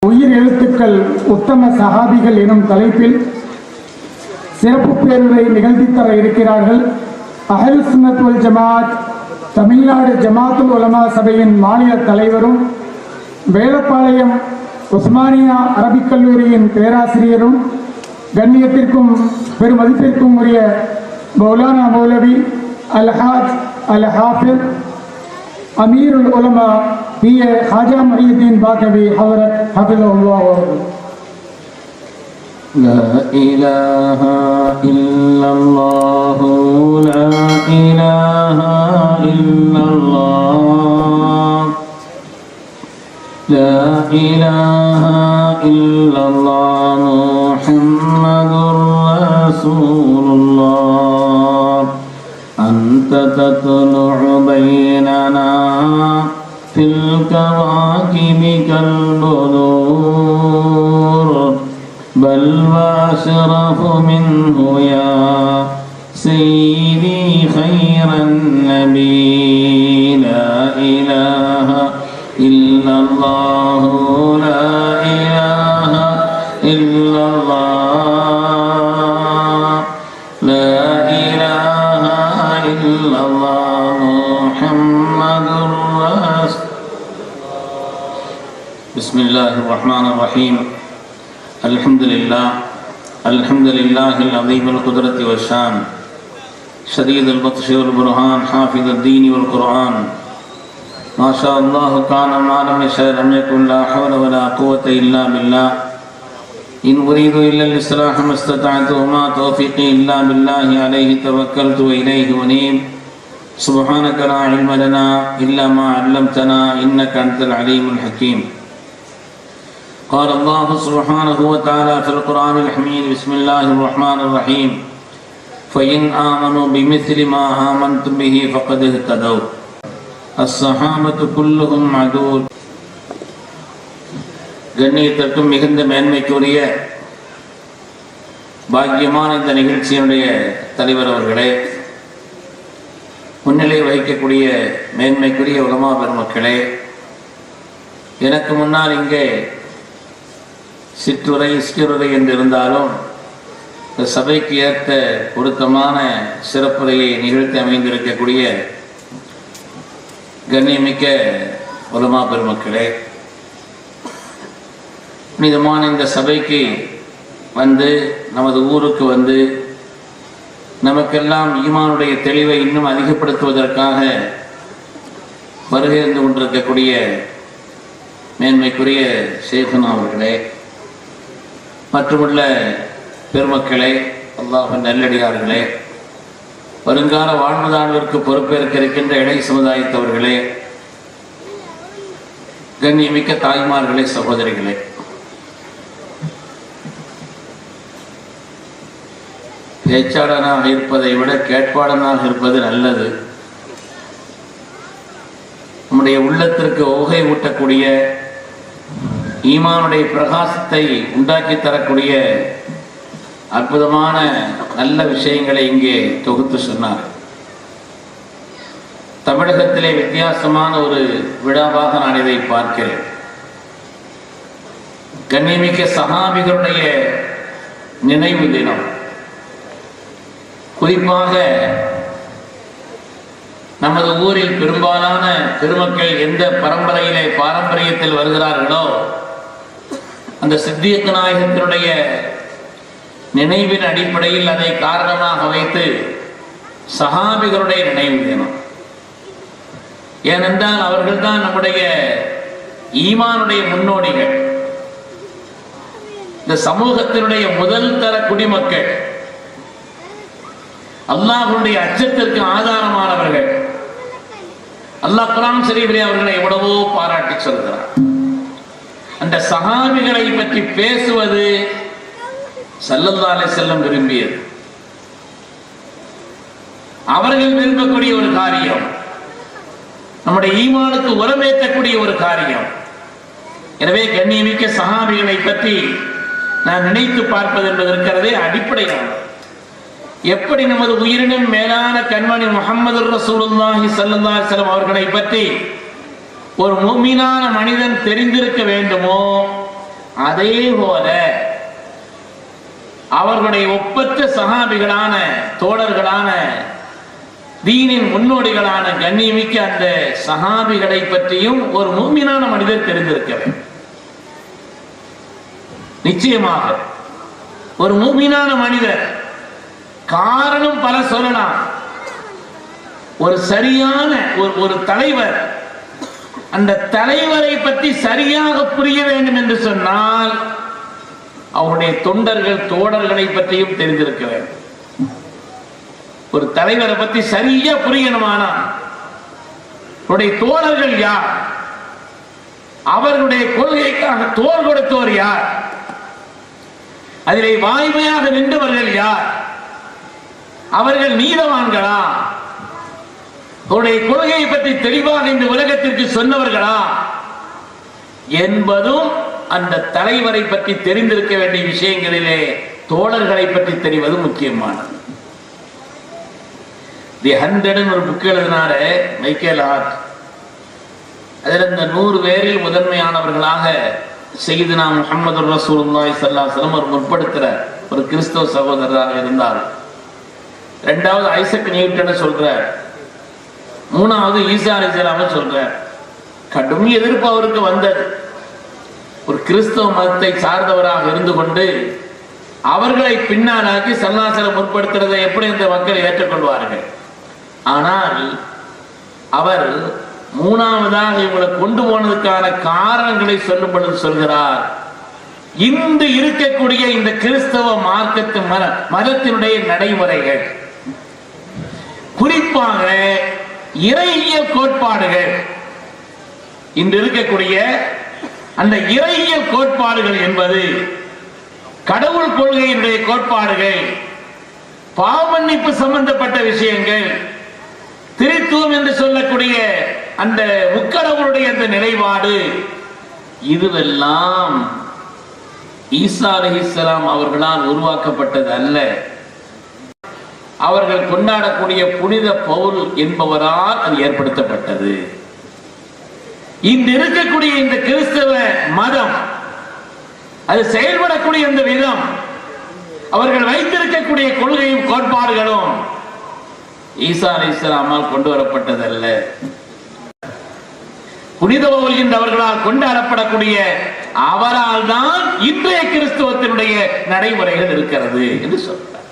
உயிர் எழுத்துக்கள் உத்தம சஹாபிகள் எனும் தலைப்பில் சிறப்பு பேருரை நிகழ்த்தி தர இருக்கிறார்கள். அஹ்லுஸ் சுன்னத் வல் ஜமாஅத் தமிழ்நாடு ஜமாத்துல் உலமா சபையின் மாநில தலைவரும் வேலப்பாளையம் உஸ்மானியா அரபிக் கல்லூரியின் பேராசிரியரும் கண்ணியத்திற்கும் பெருமதிப்பிற்கும் உரிய மௌலானா மௌலவி அல்ஹாஜ் அல் ஹாஃபிஸ் அமீருல் உலமா பிஏ ஹாஜா மஹீதீன் பாகவி ஹஜரத் ஹஃபிஸஹுல்லாஹ் அவர்கள். லா இலாஹா இல்லல்லாஹு லா இலாஹா இல்லல்லாஹ் லா இலாஹா இல்லல்லாஹ் முஹம்மதுர் ரசூலுல்லாஹ் அன்த தத்லுஉ பைனனா ஃபில் கவாகிபி கல்புதூர் بل وأشرف منه يا سيدي خير النبي لا إله إلا الله لا إله إلا الله لا إله إلا الله محمد رسول بسم الله الرحمن الرحيم الحمد لله العظيم القدرة والشان شديد البطش والبرهان حافظ الدين والقرآن ما شاء الله كان ما لم يشاء لم يكن لا حول ولا قوة إلا بالله إن أريد إلا الإصلاح ما استطعت وما توفيقي إلا بالله عليه توكلت وإليه أنيب سبحانك لا علم لنا إلا ما علمتنا إنك أنت العليم الحكيم. قال الله سبحانه وتعالى في القرآن الحميد بسم الله الرحمن الرحيم فإن آمنوا بمثل ما آمنتم به فقد اهتدوا الصحابة كلهم عدول. கண்ணியத்திற்கும் மிகுந்த மேன்மைக்குரிய பாக்கியமான இந்த நிகழ்ச்சியினுடைய தலைவர் அவர்களே, முன்னிலை வகிக்கக்கூடிய மேன்மைக்குரிய உலமா பெருமக்களே, எனக்கு முன்னால் இங்கே சிற்றுரை இஸ்கிருரை என்று இருந்தாலும் இந்த சபைக்கு ஏற்ற பொருத்தமான சிறப்புரையை நிகழ்த்தி அமைந்திருக்கக்கூடிய கண்ணியமிக்க உலமா பெருமக்களே, புனிதமான இந்த சபைக்கு வந்து நமது ஊருக்கு வந்து நமக்கெல்லாம் ஈமானுடைய தெளிவை இன்னும் அதிகப்படுத்துவதற்காக வருகை இருந்து கொண்டிருக்கக்கூடிய மேன்மைக்குரிய ஷேகுனா அவர்களே, மற்றுமுள்ள பெருமக்களே, அல்லாஹ்வின் நல்லடியார்களே, வருங்கால வாழ்வுதாழ்விற்கு பொறுப்பேற்க இருக்கின்ற இளை சமுதாயத்தவர்களே, கண்ணியமிக்க தாய்மார்களே, சகோதரிகளே, பேச்சாளனாக இருப்பதை விட கேட்பாளனாக இருப்பது நல்லது. நம்முடைய உள்ளத்திற்கு ஓகை ஊட்டக்கூடிய ஈமானுடைய பிரகாசத்தை உண்டாக்கி தரக்கூடிய அற்புதமான நல்ல விஷயங்களை இங்கே தொகுத்து சொன்னார். தமிழகத்திலே வித்தியாசமான ஒரு விழாவாக நான் இதை பார்க்கிறேன். கண்ணியமிக்க சஹாபிகளுடைய நினைவு தினம். குறிப்பாக நமது ஊரில் பெரும்பாலான பெருமக்கள் எந்த பாரம்பரியத்தில் வருகிறார்களோ அந்த சித்திக் நாயகத்தினுடைய நினைவின் அடிப்படையில் அதை காரணமாக வைத்து சஹாபிகளுடைய நினைவு தினம். ஏனென்றால் அவர்கள்தான் நம்முடைய ஈமானுடைய முன்னோடிகள், இந்த சமூகத்தினுடைய முதல் தர குடிமக்கள், அல்லாஹ்வுடைய அச்சத்திற்கு ஆதாரமானவர்கள். அல்லாஹ் குர்ஆன் ஷரீஃபிலே அவர்களை எவ்வளவோ பாராட்டி சொல்கிறார். அந்த சஹாபிகளை பற்றி பேசுவது ஸல்லல்லாஹு அலைஹி வஸல்லம் விரும்பியது, அவர்கள் விரும்பக்கூடிய ஒரு காரியம், நம்முடைய ஈமானுக்கு உரமேற்றக்கூடிய ஒரு காரியம். எனவே கண்ணியமிக்க சஹாபிகளை பற்றி நான் நினைத்து பார்ப்பது என்பது இருக்கிறதே அடிப்படையானது. எப்படி நமது உயிரினும் மேலான கண்மணி முஹம்மது ரசூலுல்லாஹி ஸல்லல்லாஹு அலைஹி வஸல்லம் அவர்களை பற்றி ஒரு முஃமினான மனிதன் தெரிந்திருக்க வேண்டுமோ, அதே போல அவர்களுடைய ஒப்பற்ற சஹாபிகளான தோழர்களான தீனின் முன்னோடிகளான கண்ணியமிக்க அந்த சஹாபிகளை பற்றியும் ஒரு மூமினான மனிதர் தெரிந்திருக்க வேண்டும். நிச்சயமாக ஒரு மூமினான மனிதர், காரணம் பல சொல்லலாம். ஒரு சரியான ஒரு தலைவர், அந்த தலைவரை பற்றி சரியாக புரிய வேண்டும் என்று சொன்னால் அவருடைய தொண்டர்கள் தோழர்களை பற்றியும் தெரிந்திருக்க வேண்டும். ஒரு தலைவரை பற்றி சரியா புரியணுமானால் அவருடைய தோழர்கள் யார், அவர்களுடைய கொள்கைக்காக தோள் கொடுத்தோர் யார், அதிலே வாய்மையாக நின்றவர்கள் யார், அவர்கள் நீதவான்களா, அவருடைய கொள்கையை பற்றி தெளிவாக இந்த உலகத்திற்கு சொன்னவர்களா என்பதும் அந்த தலைவரை பற்றி தெரிந்திருக்க வேண்டிய விஷயங்களிலே தோழர்களை பற்றி தெரிவது முக்கியமானது. தி 100 ஒரு புக் எழுதினாரு மைக்கேல் ஹார்ட். அதில் இந்த 100 பேரில் முதன்மையானவர்களாக சையதுனா முஹம்மது ரசூலுல்லாஹி ஸல்லல்லாஹு அலைஹி வஸல்லம் முற்படுத்துற ஒரு கிறிஸ்தவ சகோதரராக இருந்தார். 2வது ஐசக் நியூட்டனை சொல்றார். 3வது ஈசா அலைஹிஸ்ஸலாமை சொல்றார். கடும் எதிர்ப்பு அவருக்கு வந்தது. ஒரு கிறிஸ்தவ மதத்தை சார்ந்தவராக இருந்து கொண்டு அவர்களை பின்னாலாக்கி சல்லாசலம் முற்படுத்துறதை எப்படி இந்த மக்கள் ஏற்றுக்கொள்வார்கள்? ஆனால் அவர் 3வதாக இவங்களை கொண்டு போனதுக்கான காரணங்களை சொல்லும் பொழுது சொல்கிறார், இன்று இருக்கக்கூடிய இந்த கிறிஸ்தவ மார்க்கத்து மதத்தினுடைய நடைமுறைகள், குறிப்பாக இறையியல் கோட்பாடுகள், இன்று இருக்கக்கூடிய அந்த இறையியல் கோட்பாடுகள் என்பது கடவுள் கொள்கையினுடைய கோட்பாடுகள், பாவமன்னிப்பு சம்பந்தப்பட்ட விஷயங்கள், திரித்துவம் என்று சொல்லக்கூடிய அந்த முக்கடவுளுடைய அந்த நிலைப்பாடு, இதுவெல்லாம் ஈசா அலைஹிஸ்ஸலாம் அவர்களால் உருவாக்கப்பட்டது அல்ல. அவர்கள் கொண்டாடக்கூடிய புனித பவுல் என்பவரால் அது ஏற்படுத்தப்பட்டது. இன்று இருக்கக்கூடிய இந்த கிறிஸ்தவ மதம் அது செயல்படக்கூடிய இந்த விதம், அவர்கள் வைத்திருக்கக்கூடிய கொள்கையும் கோட்பாடுகளும் ஈசா அலைஹிஸ்ஸலாமால் கொண்டு வரப்பட்டதல்ல. புனித பவுல் என்றவர்களால் கொண்டாடப்படக்கூடிய அவரால் தான் இன்றைய கிறிஸ்தவத்தினுடைய நடைமுறைகள் இருக்கிறது என்று சொல்றார்.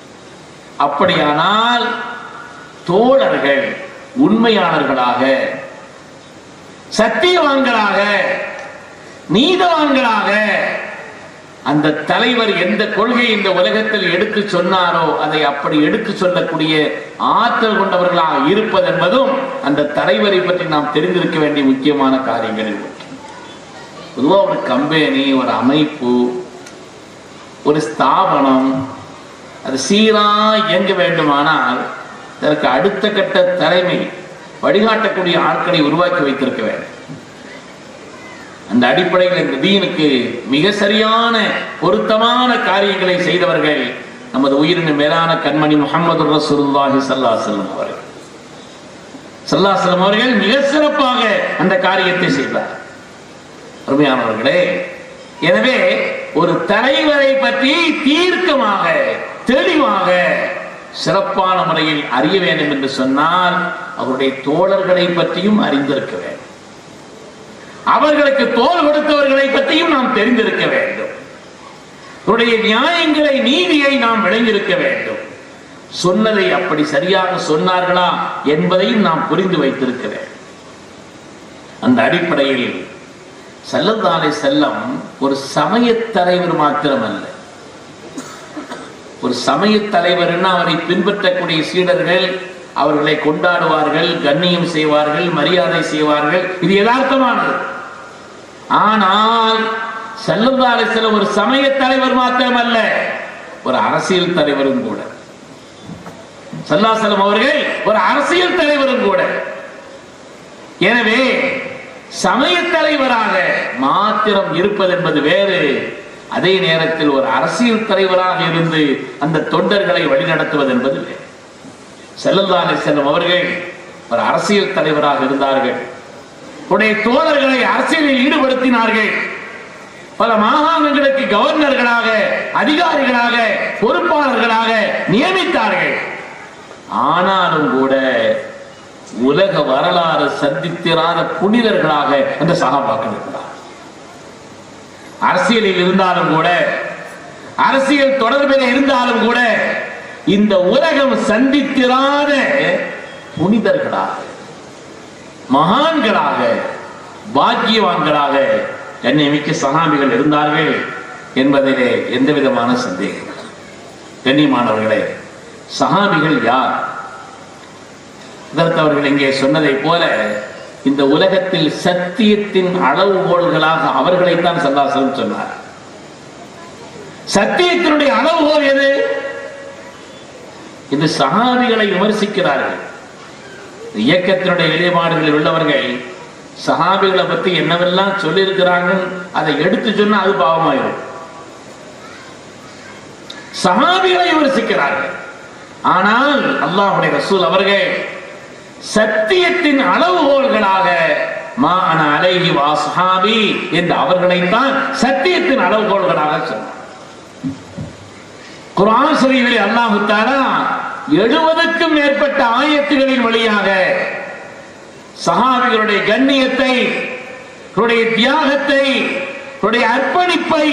அப்படியானால் தோழர்கள் உண்மையாளர்களாக, சத்தியவான்களாக, நீதவான்களாக அந்த தலைவர் எந்த கொள்கை இந்த உலகத்தில் எடுத்து சொன்னாரோ அதை அப்படி எடுத்து சொல்லக்கூடிய ஆற்றல் கொண்டவர்களாக இருப்பது என்பதும் அந்த தலைவரை பற்றி நாம் தெரிந்திருக்க வேண்டிய முக்கியமான காரியங்கள். பொதுவாக ஒரு கம்பெனி, ஒரு அமைப்பு, ஒரு ஸ்தாபனம் அது சீரா இயங்க வேண்டுமானால் அதற்கு அடுத்த கட்ட தலைமை வழிகாட்டக்கூடிய ஆட்களை உருவாக்கி வைத்திருக்க வேண்டும். அந்த அடிப்படையில் இந்த தீனுக்கு மிக சரியான பொருத்தமான காரியங்களை செய்தவர்கள் நமது உயிரின் மேலான கண்மணி முஹம்மது ரசூலுல்லாஹி ஸல்லல்லாஹு அலைஹி வஸல்லம் அவர்கள். ஸல்லல்லாஹு அலைஹி வஸல்லம் அவர்கள் மிக சிறப்பாக அந்த காரியத்தை செய்தார். அருமையானவர்களே, எனவே ஒரு தலைவரை பற்றி தீர்க்கமாக, தெளிவாக, சிறப்பான முறையில் அறிய வேண்டும் என்று சொன்னால் அவருடைய தோழர்களை பற்றியும் அறிந்திருக்க வேண்டும். அவர்களுக்கு தோள் கொடுத்தவர்களை பற்றியும் நாம் தெரிந்திருக்க வேண்டும். அவருடைய நியாயங்களை, நீதியை நாம் விளங்கியிருக்க வேண்டும். சொன்னதை அப்படி சரியாக சொன்னார்களா என்பதையும் நாம் புரிந்து வைத்திருக்க வேண்டும். அந்த அடிப்படையில் ஸல்லல்லாஹு அலைஹி வஸல்லம் ஒரு சமய தலைவர் மாத்திரமல்ல. ஒரு சமய தலைவர்னா அவரை பின்பற்றக்கூடிய சீடர்கள் அவர்களை கொண்டாடுவார்கள், கண்ணியம் செய்வார்கள், மரியாதை செய்வார்கள். இது யதார்த்தமானது. ஆனால் ஸல்லல்லாஹு அலைஹி வஸல்லம் ஒரு சமய தலைவர் மாத்திரமல்ல, ஒரு அரசியல் தலைவரும் கூட. ஸல்லல்லாஹு அலைஹி வஸல்லம் அவர்கள் ஒரு அரசியல் தலைவரும் கூட. எனவே சமய தலைவராக மாத்திரம் இருப்பது என்பது வேறு, அதே நேரத்தில் ஒரு அரசியல் தலைவராக இருந்து அந்த தொண்டர்களை வழிநடத்துவது என்பது வேறு. ஸல்லல்லாஹு அலைஹி வஸல்லம் அவர்கள் ஒரு அரசியல் தலைவராக இருந்தார்கள். உடைய தோழர்களை அரசியலில் ஈடுபடுத்தினார்கள். பல மாகாணங்களில் கவர்னர்களாக, அதிகாரிகளாக, பொறுப்பாளர்களாக நியமித்தார்கள். ஆனாலும் கூட உலக வரலாறு சந்தித்திராத புனிதர்களாக அந்த சஹாபாக்கள் இருக்கிறார். அரசியலில் இருந்தாலும் கூட, அரசியல் தொடர்பில் இருந்தாலும் கூட, இந்த உலகம் சந்தித்திராத புனிதர்களாக, மகான்களாக, பாக்கியவான்களாக கண்ணியமிக்க சஹாபிகள் இருந்தார்கள் என்பதிலே எந்த விதமான சந்தேகம். கண்ணியமானவர்களே, சஹாபிகள் யார்? அவர்கள் இங்கே சொன்னதை போல இந்த உலகத்தில் சத்தியத்தின் அளவுகோல்களாக அவர்களைத்தான் ஸல்லல்லாஹு அலைஹி வஸல்லம் சொன்னார். சத்தியத்தினுடைய அளவுகோல் எது? இந்த சஹாபிகளை விமர்சிக்கிறார்கள். இயக்கத்தினுடைய நிலைப்பாடுகளில் உள்ளவர்கள் சஹாபிகளை பற்றி என்னவெல்லாம் சொல்லியிருக்கிறாங்க அதை எடுத்து சொன்னா அது பாவமாயிரும். சஹாபிகளை விமர்சிக்கிறார்கள். ஆனால் அல்லாஹ்வுடைய ரசூல் அவர்கள் சத்தியத்தின் அளவுகோல்களாக மா அன அலைஹி வ அஸ்ஹாபி என்று அவர்களைத்தான் சத்தியத்தின் அளவுகோல்களாக சொன்னார். குர்ஆன் ஷரீஃபிலே அல்லாஹ் தஆலா 70க்கும் மேற்பட்ட ஆயத்துகளின் வழியாக சஹாபிகளுடைய கண்ணியத்தை, அவருடைய தியாகத்தை, அவருடைய அர்ப்பணிப்பை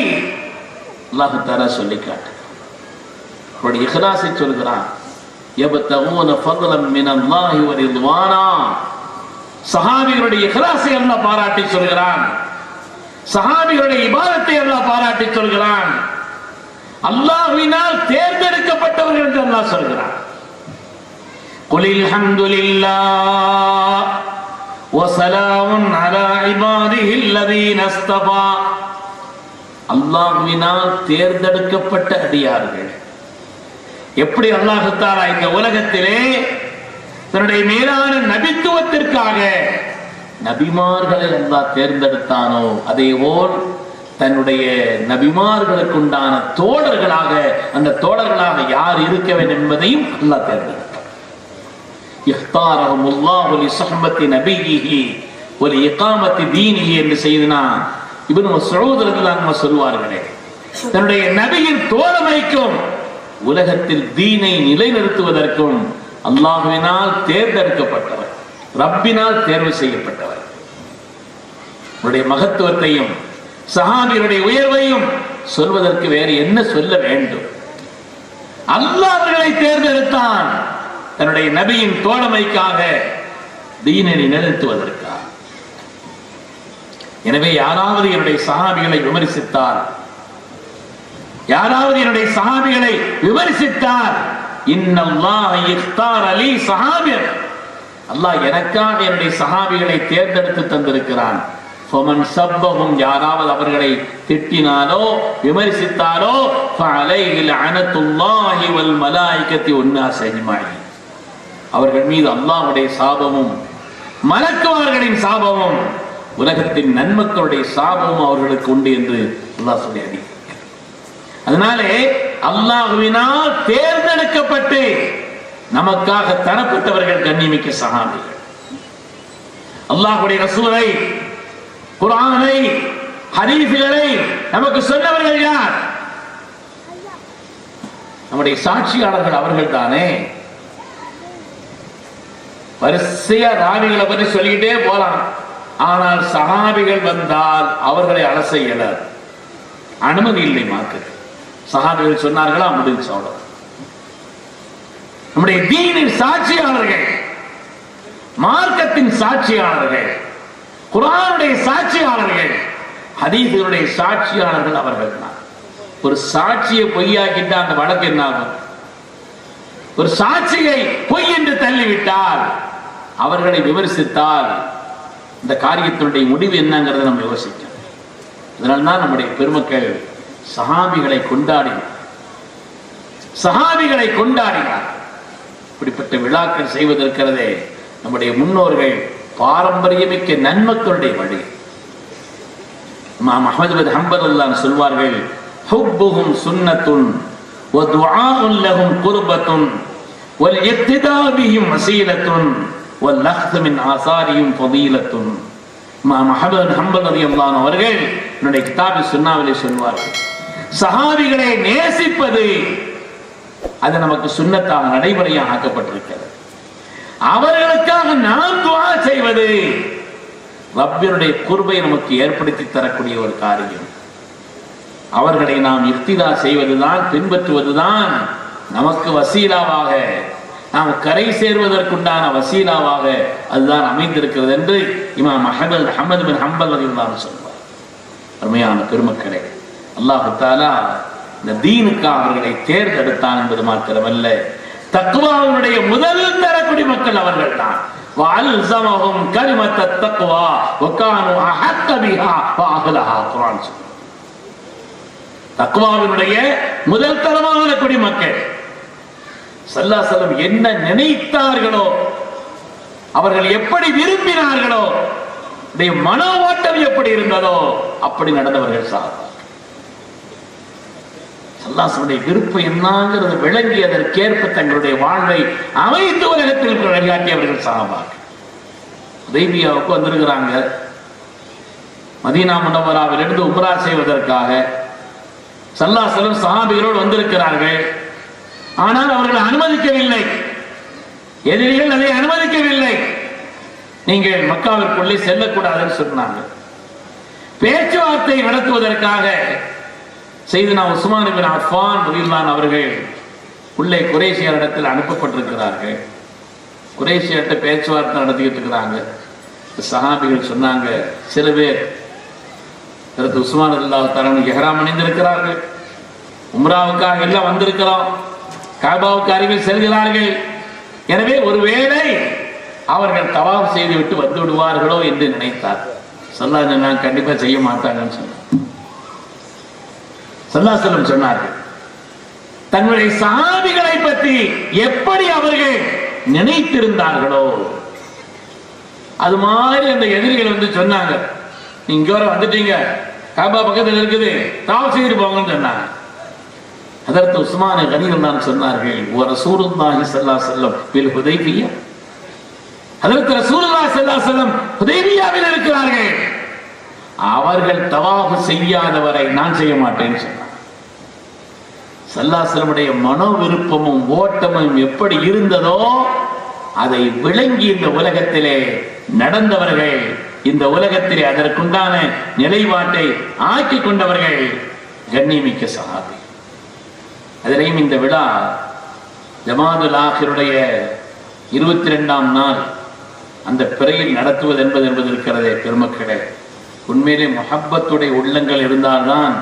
அல்லாஹ் தஆலா சொல்லி காட்டுகிறார். அவருடைய இக்லாஸை சொல்கிறான். யப்தகூன ஃபضلا மின அல்லாஹி வ ரிضவானா. சஹாபிகளுடைய இக்லாஸை அல்லாஹ் பாராட்டி சொல்கிறான். சஹாபிகளுடைய இபாதத்தை அல்லாஹ் பாராட்டி சொல்கிறான். அல்லாஹ்வினால் தேர்ந்தெடுக்கப்பட்டவர்கள் என்று அல்லாஹ் சொல்கிறான். குலில் ஹம்துலில்லாஹ் வ ஸலாமுன் அலா இபாதிஹில்லதீன இஸ்தஃபா. அல்லாஹ்வினால் தேர்ந்தெடுக்கப்பட்ட அடியார்கள். எப்படி அல்லாஹ் தஆலா இந்த உலகத்திலே தன்னுடைய மேலான நபித்துவத்திற்காக நபிமார்களை அல்லாஹ் தேர்ந்தெடுத்தானோ அதேபோல் தன்னுடைய நபிமார்களுக்கு உண்டான தோழர்களாக, அந்த தோழர்களாக யார் இருக்க வேண்டும் என்பதையும் அல்லாஹ் தேர்ந்தெடுத்தார். இஹ்தாரஹுமுல்லாஹு லிஸஹ்பத்தி நபியிஹி வ லிஇகாமத்தி தீனிஹி என்று செய்தனா இப்னு மஸ்ஊத் ரலியல்லாஹு அன்ஹு சொல்வார்களே, தன்னுடைய நபியின் தோழமைக்கும் உலகத்தில் தீனை நிலைநிறுத்துவதற்கும் அல்லாஹ்வினால் தேர்ந்தெடுக்கப்பட்டவர், ரப்பினால் தேர்வு செய்யப்பட்டவர். அவருடைய மகத்துவத்தையும் சஹாபிகளுடைய உயர்வையும் சொல்வதற்கு வேறு என்ன சொல்ல வேண்டும்? அல்லாஹ் அவர்களை தேர்ந்தெடுத்தான் தன்னுடைய நபியின் தோழமைக்காக, தீனை நிலைநிறுத்துவதற்காக. எனவே யாராவது என்னுடைய சஹாபிகளை விமர்சித்தார், யாராவது என்னுடைய சஹாபிகளை விமர்சித்தார், இன்னல்லாஹ இக்தார லீ ஸஹாபிய, அல்லாஹ் எனக்காக என்னுடைய சஹாபிகளை தேர்ந்தெடுத்து தந்திருக்கிறான். ஃபமன் சப்பஹும், யாராவது அவர்களை திட்டினாலோ விமர்சித்தாலோ ஃபஅலைஹி லஅனத்துல்லாஹி வல் மலாயிகத்தி வன்னாஸ் அஜ்மஈன், அவர்கள் மீது அல்லாஹ்வுடைய சாபமும் மலக்குமார்களின் சாபமும் உலகத்தின் நன்மக்களுடைய சாபமும் அவர்களுக்கு உண்டு என்று அல்லாஹ் சொல்லி. அதனாலே அல்லாஹ்வினால் தேர்ந்தெடுக்கப்பட்டு நமக்காக தரப்பட்டவர்கள் கண்ணியமிக்க சஹாபிகள். அல்லாஹ்வுடைய ரசூலை, குர்ஆனை, ஹதீஸ்களை நமக்கு சொன்னவர்கள் யார்? நம்முடைய சாட்சியாளர்கள் அவர்கள் தானே. வரிசையா ராவிகளை பற்றி சொல்லிக்கிட்டே போலாம். ஆனால் சஹாபிகள் வந்தால் அவர்களை அலச இயலாது, அனுமதி இல்லை. மார்க்கு சஹாபிகள் சொன்னார்களா, முடிஞ்சு அவ்வளவு. நம்முடைய தீனின் சாட்சியாளர்கள், மார்க்கத்தின் சாட்சியாளர்கள், குர்ஆனுடைய சாட்சியாளர்கள், ஹதீஸுடைய சாட்சியாளர்கள் அவர்கள் தான். ஒரு சாட்சியை பொய்யாக்கிட்டா அந்த வழக்கு என்ன ஆகும்? ஒரு சாட்சியை பொய் என்று தள்ளிவிட்டால், அவர்களை விமர்சித்தால் இந்த காரியத்தினுடைய முடிவு என்னங்கிறத நம்ம யோசிக்கணும். அதனால்தான் நம்முடைய பெருமக்கள் சஹாபிகளை கொண்டாடினார், சஹாபிகளை கொண்டாடினார். இப்படிப்பட்ட விழாக்கள் செய்வதற்கிறதே நம்முடைய முன்னோர்கள் பாரம்பரியமிக்க நன்மக்களுடைய வழி. இமாம் அஹ்மத் பின் ஹம்பல் சொல்வார்கள், ஹுப்புஹும் சுன்னத்துன் வ துஆஉன் லஹும் குர்பத்துன் வல் இக்திதா பிஹிம் வஸீலத்துன் வல் லஹ்த் மின் ஆசாரிஹிம் ஃபதீலத்துன். இமாம் அஹ்மத் பின் ஹம்பல் ரலியல்லாஹு அவர்கள் என்னுடைய கிதாபி சுன்னாவிலே சொல்வார்கள், சஹாபிகளை நேசிப்பது அது நமக்கு சுன்னத்தாக நடைமுறையாக ஆக்கப்பட்டிருக்கிறது. அவர்களுக்காக நாம் துஆ செய்வது ரப்பினுடைய குர்பை நமக்கு ஏற்படுத்தி தரக்கூடிய ஒரு காரியம். அவர்களை நாம் இஃப்திதா செய்வதுதான், பின்பற்றுவதுதான் நமக்கு வசீலாவாக, நாம் கரை சேர்வதற்குண்டான வசீலாவாக அதுதான் அமைந்திருக்கிறது என்று இமாம் அஹ்மத் பின் ஹம்பல் ரலியல்லாஹு அன்ஹு சொல்வார். அருமையான பெருமக்களே, அல்லாஹ் தஆலா இந்த தீனுக்காக அவர்களை தேர்ந்தெடுத்தான் என்பது மாத்திரமல்ல, தக்வாவுடைய முதல் தர குடிமக்கள் அவர்கள் தான். வஅல்ஸமஹும் கலிமத்தத் தக்வா வகானு அஹக்க பிஹா வஅஹ்லஹா. குர்ஆன் சொல்லுது தக்வாவினுடைய முதல் தரமான குடிமக்கள் ஸல்லல்லாஹு அலைஹி வஸல்லம் என்ன நினைத்தார்களோ, அவர்கள் எப்படி விரும்பினார்களோ, மன ஓட்டம் எப்படி இருந்ததோ அப்படி நடந்தவர்கள் சஹாபா. ஸல்லல்லாஹு விருப்பம் என்னங்கிறது விளங்கி அதற்கேற்ப தங்களுடைய வாழ்வை அமைத்து உலகத்தில் வழிகாட்டியவர்கள் சஹாபா. ஹுதைபியாவுக்கு வந்திருக்கிறாங்க. மதீனா முனவ்வராவிலிருந்து உம்ரா செய்வதற்காக ஸல்லல்லாஹு அலைஹி வஸல்லம் சஹாபிகளோடு வந்திருக்கிறார்கள். ஆனால் அவர்கள் அனுமதிக்கவில்லை, எதிரிகள் அதை அனுமதிக்கவில்லை. நீங்கள் மக்காவிற்குள்ளே செல்லக்கூடாதுன்னு சொன்னாங்க. பேச்சுவார்த்தை நடத்துவதற்காக சையதுனா உஸ்மான் இப்னு அஃபான் ரலியல்லாஹு அவர்கள் உள்ளே குறைஷியரிடத்தில் அனுப்பப்பட்டிருக்கிறார்கள். குறைஷியர்கிட்ட பேச்சுவார்த்தை நடத்திக்கிட்டு இருக்கிறாங்க. சஹாபிகள் சொன்னாங்க, சில பேர் உஸ்மான் ரலியல்லாஹு தஆலா இஹ்ராம் அணிந்திருக்கிறார்கள், உம்ராவுக்காக எல்லாம் வந்திருக்கிறோம், காபாவுக்கு அருகில் செல்கிறார்கள், எனவே ஒருவேளை அவர்கள் தவாப் செய்து விட்டு வந்து விடுவார்களோ என்று நினைத்தார். ஸல்லல்லாஹு அலைஹி கண்டிப்பா செய்ய மாட்டாங்கன்னு சொன்னார். ஸல்லல்லாஹு அலைஹி வஸல்லம் சொன்னார்கள், தங்களுடைய சஹாபிகளை பற்றி எப்படி அவர்கள் நினைத்திருந்தார்களோ அது மாதிரி அந்த எதிரிகள் வந்து சொன்னாங்க, நீங்க வர வந்துட்டீங்க, காபா பக்கத்தில் இருக்குது, தவாப் செய்துட்டு போங்கன்னு சொன்னாங்க. ஹதரத் உஸ்மான் கனியல்லாஹு சொன்னார்கள், வ ரசூலுல்லாஹி ஸல்லல்லாஹு அலைஹி வஸல்லம் பில் ஹுதைபியா, ஹதரத் ரசூலுல்லாஹி ஸல்லல்லாஹு அலைஹி வஸல்லம் ஹுதைபியாவில் இருக்கிறார்கள், அவர்கள் தவாஃப் செய்யாதவரை நான் செய்ய மாட்டேன்னு சொன்னார். ஸல்லல்லாஹு அலைஹி வஸல்லம் மனோ விருப்பமும் ஓட்டமும் எப்படி இருந்ததோ அதை விளங்கி இந்த உலகத்திலே நடந்தவர்கள், இந்த உலகத்திலே அதற்குண்டான நிலைப்பாட்டை ஆக்கி கொண்டவர்கள் கண்ணியமிக்க சஹாபி. அதிலேயும் இந்த விழா ஜமாதுல் ஆஹிருடைய 22ஆம் நாள் அந்த பிறையில் நடத்துவது என்பது இருக்கிறதே பெருமக்களே, உண்மையிலே முஹப்பத்துடைய உள்ளங்கள் இருந்தால்தான்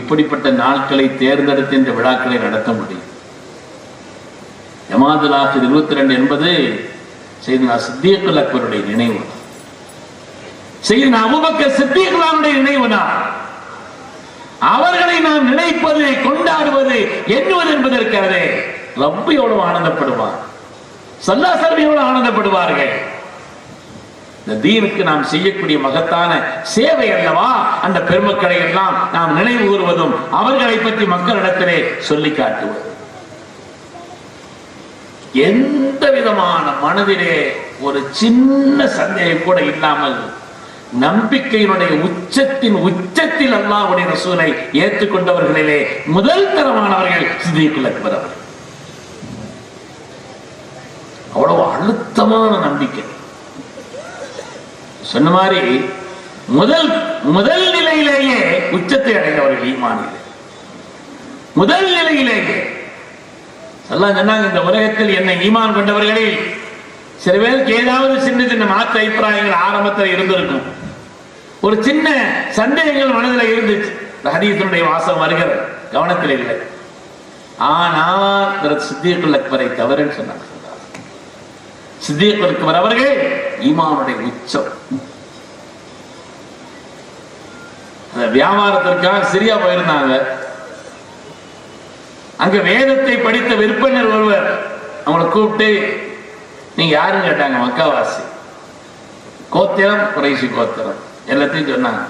இப்படிப்பட்ட நாட்களை தேர்ந்தெடுத்து இந்த விழாக்களை நடத்த முடியும். ஜமாதுல் ஆஹிர் 22 என்பது சையதுனா சித்தீக்குல் அக்பருடைய நினைவு, சையதுனா அபூபக்கர் சித்தீக்குல்லாவுடைய நினைவு நாள். அவர்களை நாம் நினைப்பது, கொண்டாடுவது, எண்ணுவது என்பது இருக்கிறதே, ரப்பு எவ்வளவு ஆனந்தப்படுவார், ஸல்லல்லாஹு அலைஹி வஸல்லம் எவ்வளவு ஆனந்தப்படுவார்கள். இந்த தீனுக்கு நாம் செய்யக்கூடிய மகத்தான சேவை அல்லவா அந்த பெருமக்களை எல்லாம் நாம் நினைவு கூறுவதும் அவர்களை பற்றி மக்களிடத்திலே சொல்லி காட்டுவது. எந்த விதமான மனதிலே ஒரு சின்ன சந்தேகம் கூட இல்லாமல் நம்பிக்கையினுடைய உச்சத்தில் அல்லாஹ்வுடைய ரசூலை ஏற்றுக்கொண்டவர்களிலே முதல் தரமானவர்கள் சித்தீக்குல் அக்பர் அவர்கள். அவ்வளவு அழுத்தமான நம்பிக்கை. சொன்ன மாதிரி முதல் நிலையிலேயே உச்சத்தை அடைந்தவர்கள் ஈமானிலே, முதல் நிலையிலேயே. ஸல்லல்லாஹு சொன்னாங்க, இந்த உலகத்தில் என்னை ஈமான் கொண்டவர்களில் சில பேருக்கு ஏதாவது சின்ன சின்ன மாற்ற அபிப்பிராயங்கள் ஆரம்பத்தில் இருந்திருக்கும், ஒரு சின்ன சந்தேகங்கள் மனதில் இருந்துச்சு, ஹதீஸுடைய வாசம் வருகிறது, கவனத்தில் இல்லை. ஆனால் சித்தீக்குல் அக்பரை தவறுன்னு சொன்னாங்க. சித்தீக்குல் அக்பர் அவர்கள் ஈமானுடைய உச்சம். வியாபாரத்திற்காக சிரியா போயிருந்தாங்க. அங்க வேதத்தை படித்த விற்பனர் ஒருவர் அவங்களை கூப்பிட்டு, நீங்க யாருன்னு கேட்டாங்க. மக்காவாசி, கோத்திரம் குறைஷி கோத்திரம், எல்லாத்தையும் சொன்னாங்க.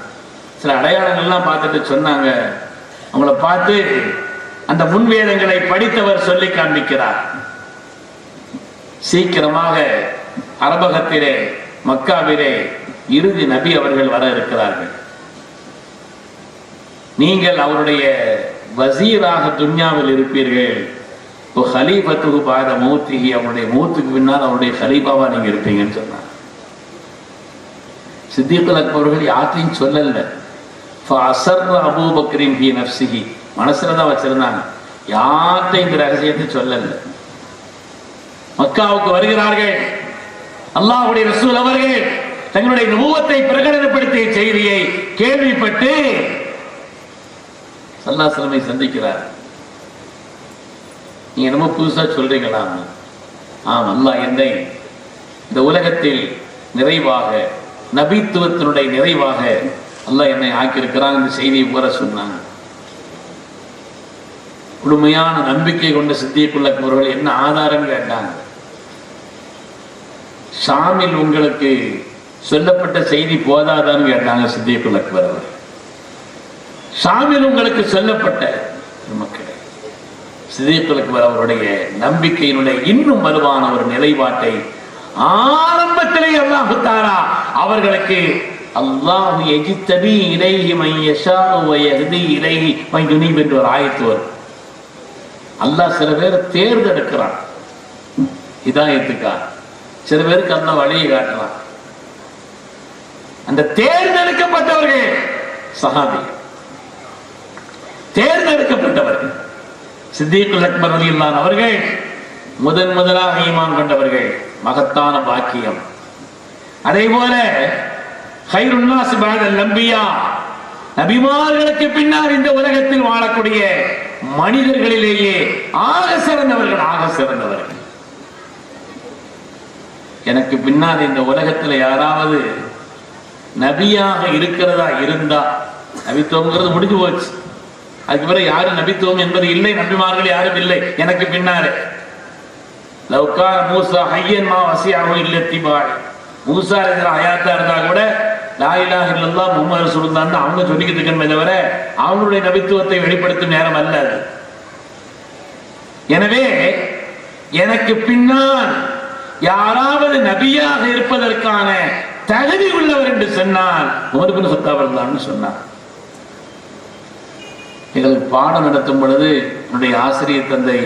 சில அடையாளங்கள்லாம் பார்த்துட்டு சொன்னாங்க. அவங்கள பார்த்து அந்த முன்வேதங்களை படித்தவர் சொல்லி காண்பிக்கிறார். சீக்கிரமாக அரபகத்திலே மக்காவிலே இறுதி நபி அவர்கள் வர இருக்கிறார்கள். நீங்கள் அவருடைய வசீராக துன்யாவில் இருப்பீர்கள். ஹலீஃபத்துக்கு பாத மௌத்திகி, அவருடைய மௌத்துக்கு பின்னால் அவருடைய ஹலீஃபாவா நீங்க இருப்பீங்கன்னு சொன்னார். சித்திகுல் அக்பர்கள் யாத்தையும் சொல்லல. அபூபக்கரின் ஃபீ நஃப்ஸிஹி, மனசுலதான் வச்சிருந்தாங்க, யார்கிட்டையும் இந்த ரகசியத்தை சொல்லல. மக்காவுக்கு வருகிறார்கள். அல்லாஹ்வுடைய ரசூல் அவர்கள் தங்களுடைய நுபுவத்தை பிரகடனப்படுத்திய செய்தியை கேள்விப்பட்டு ஸல்லல்லாஹு அலைஹி வஸல்லம் சந்திக்கிறார். நீங்க என்னமோ புதுசா சொல்றீங்களா? ஆம், அல்லாஹ் என்னை இந்த உலகத்தில் நிறைவாக, நபித்துவத்தினுடைய நிறைவாக அல்லாஹ் என்னை ஆக்கியிருக்கிறான். இந்த செய்தியை கூற சொன்னாங்க. முழுமையான நம்பிக்கை கொண்ட சித்திகுல் அக்பர்கள் என்ன ஆதாரம் கேட்டாங்க. ஷாமில் உங்களுக்கு சொல்லப்பட்ட செய்தி போதாதான்னு கேட்டாங்க சித்திகுல் அக்பர் அவர். ஷாமில் உங்களுக்கு சொல்லப்பட்ட மக்கள் சித்திகுல் அக்பர் அவருடைய நம்பிக்கையினுடைய இன்னும் வலுவான ஒரு நிலைப்பாட்டை ஆரம்பத்திலே அல்லாஹ் தஆலா அவர்களுக்கு அல்லாஹ் யஜ்தபி இலைஹி மன் யஷாஉ வ யஹ்தி இலைஹி மன் யுனீப் என்ற ஒரு ஆயத்து வரும். அல்லாஹ் சில பேரை தேர்ந்தெடுக்கிறான் ஹிதாயத்துக்காக, சில பேருக்கு அல்லாஹ் வழியை காட்டுறான். அந்த தேர்ந்தெடுக்கப்பட்டவர்கள் சஹாபி, தேர்ந்தெடுக்கப்பட்டவர்கள் சித்திகுல் அக்பர் ரலியல்லாஹு அவர்கள் முதலாக ஈமான் கொண்டவர்கள், மகத்தான பாக்கியம். அதே போல கைருன் நாஸ் பஅதல் அன்பியா, நபிமார்களுக்கு பின்னால் இந்த உலகத்தில் வாழக்கூடிய மனிதர்களிலேயே ஆக சிறந்தவர்கள். எனக்கு பின்னால் இந்த உலகத்தில் யாராவது நபியாக இருக்கிறதா இருந்தா, நபித்துவங்கிறது முடிஞ்சு போச்சு. அதுக்கு பிறகு யாரும் நபித்துவம் என்பது இல்லை, நபிமார்கள் யாரும் இல்லை எனக்கு பின்னாலே. லவ்கான மூசா ஹய்யன் மா வசியாஹு இல்ல திபாய், மூசா இருக்கிற ஹயாத்தா இருந்தா கூட லா இலாஹ இல்லல்லாஹ் முஹம்மது ரசூலுல்லாஹ்னு அவங்க சொல்லிக்கிட்டு இருக்கணுமே தவிர அவங்களுடைய நபித்துவத்தை வெளிப்படுத்தும் நேரம் அல்ல அது. எனவே எனக்கு பின்னால் யாராவது நபியாக இருப்பதற்கான தகுதி உள்ளவர் என்று சொன்னால் உமர் இப்னு கத்தாப் ரலியல்லாஹு சொன்னார். எங்களுக்கு பாடம் நடத்தும் பொழுது என்னுடைய ஆசிரியர் தந்தை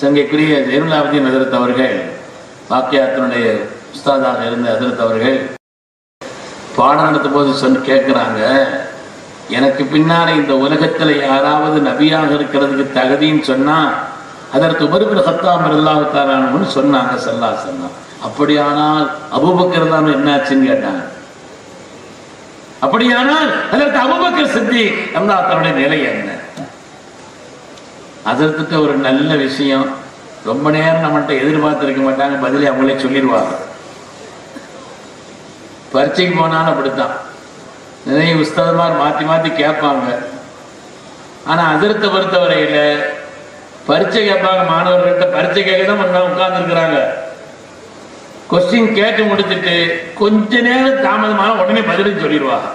சங்கைக்குரிய ஜெயனுல் ஆபிதீன் ஹஜ்ரத் அவர்கள், வாக்கியாத்தினுடைய உஸ்தாதாக இருந்த ஹஜ்ரத் அவர்கள் பாடம் நடத்தும் போது கேட்கிறாங்க, எனக்கு பின்னாலே இந்த உலகத்தில் யாராவது நபியாக இருக்கிறதுக்கு தகுதின்னு சொன்னா அதற்கு உமர் இப்னு கத்தாப் ரலியல்லாஹு தஆலா அன்ஹு சொன்னாங்க ஸல்லல்லாஹு அலைஹி வஸல்லம். அப்படியானால் அபூபக்கர் தான் என்னாச்சுன்னு கேட்டாங்க. அப்படியானால் அதற்கு அபூபக்கர் சித்திக் அல்லாஹ் தன்னுடைய நிலை என்ன? அதற்கு ஒரு நல்ல விஷயம், ரொம்ப நேரம் நம்மள்ட்ட எதிர்பார்த்திருக்க மாட்டாங்க, பதிலே அவங்களே சொல்லிடுவாங்க. பரீட்சைக்கு போனாலும் அப்படித்தான், நிறைய உஸ்தாதுமார் மாற்றி மாற்றி கேட்பாங்க. ஆனால் அதிர்த்த பொறுத்தவரையில் பரீட்சை கேட்பாங்க, மாணவர்கள்ட்ட பரீட்சை கேட்க தான் உட்கார்ந்துருக்கிறாங்க. கொஸ்டின் கேட்டு முடிச்சுட்டு கொஞ்ச நேரம் தாமதமான உடனே பதிலும் சொல்லிடுவாங்க.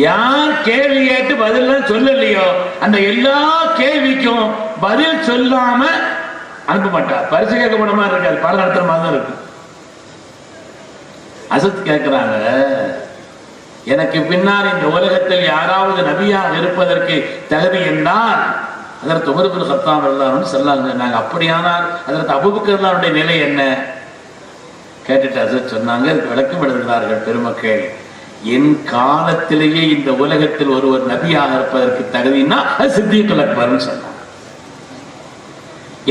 யார் கேள்வி கேட்டு பதில் சொல்லலையோ அந்த எல்லா கேள்விக்கும் பதில் சொல்லாம அனுப்ப மாட்டார். பரிசு கேட்க போன மாதிரி இருக்காது, பாடம் நடத்துற மாதிரி தான் இருக்கு. அசத் கேட்கிறாங்க, எனக்கு பின்னால் இந்த உலகத்தில் யாராவது நபியாக இருப்பதற்கு தகுதி என்றால் அதற்கு உமர் இப்னு கத்தாப் ரலியல்லாஹு அன்ஹு சொன்னாங்க. அப்படியானால் அதற்கு அபூபக்கர் நிலை என்ன கேட்டுட்டு அசத் சொன்னாங்க. அதுக்கு விளக்கம் எழுதுகிறார்கள் பெருமக்கள், என் காலத்திலேயே இந்த உலகத்தில் ஒருவர் நபியாக இருப்பதற்கு தகுதினா அது சித்திகுல் அக்பர்னு சொன்னாங்க.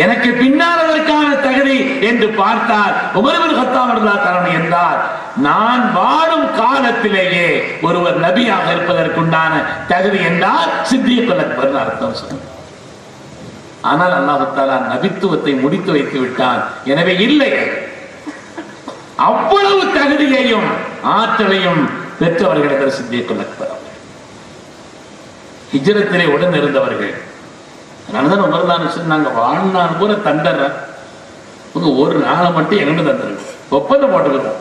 எனக்கு பின்னால் அதற்கான தகுதி என்று பார்த்தால் உமர் இப்னு கத்தாப் ரலியல்லாஹு அன்ஹு என்றால் நான் வாழும் காலத்திலேயே ஒருவர் நபியாக இருப்பதற்குண்டான தகுதி என்றால் சித்திகுல் அக்பர்னு அர்த்தம் சொன்னார். ஆனால் அல்லாஹ் தஆலா நபித்துவத்தை முடித்து வைத்து விட்டான். எனவே இல்லை, அவ்வளவு தகுதியையும் ஆற்றலையும் பெற்றவர்கள் சித்திகுல் அக்பர். ஹிஜ்ரத்திலே உடன் இருந்தவர்கள். அதனாலதான் உமர் தான் சொன்னாங்க, வாழ்நாள் கூட தண்டறேன், ஒரு நாளை மட்டும் எங்கிட்ட தந்துருங்க, ஒப்பந்தம் போட்டுக்கிறோம்,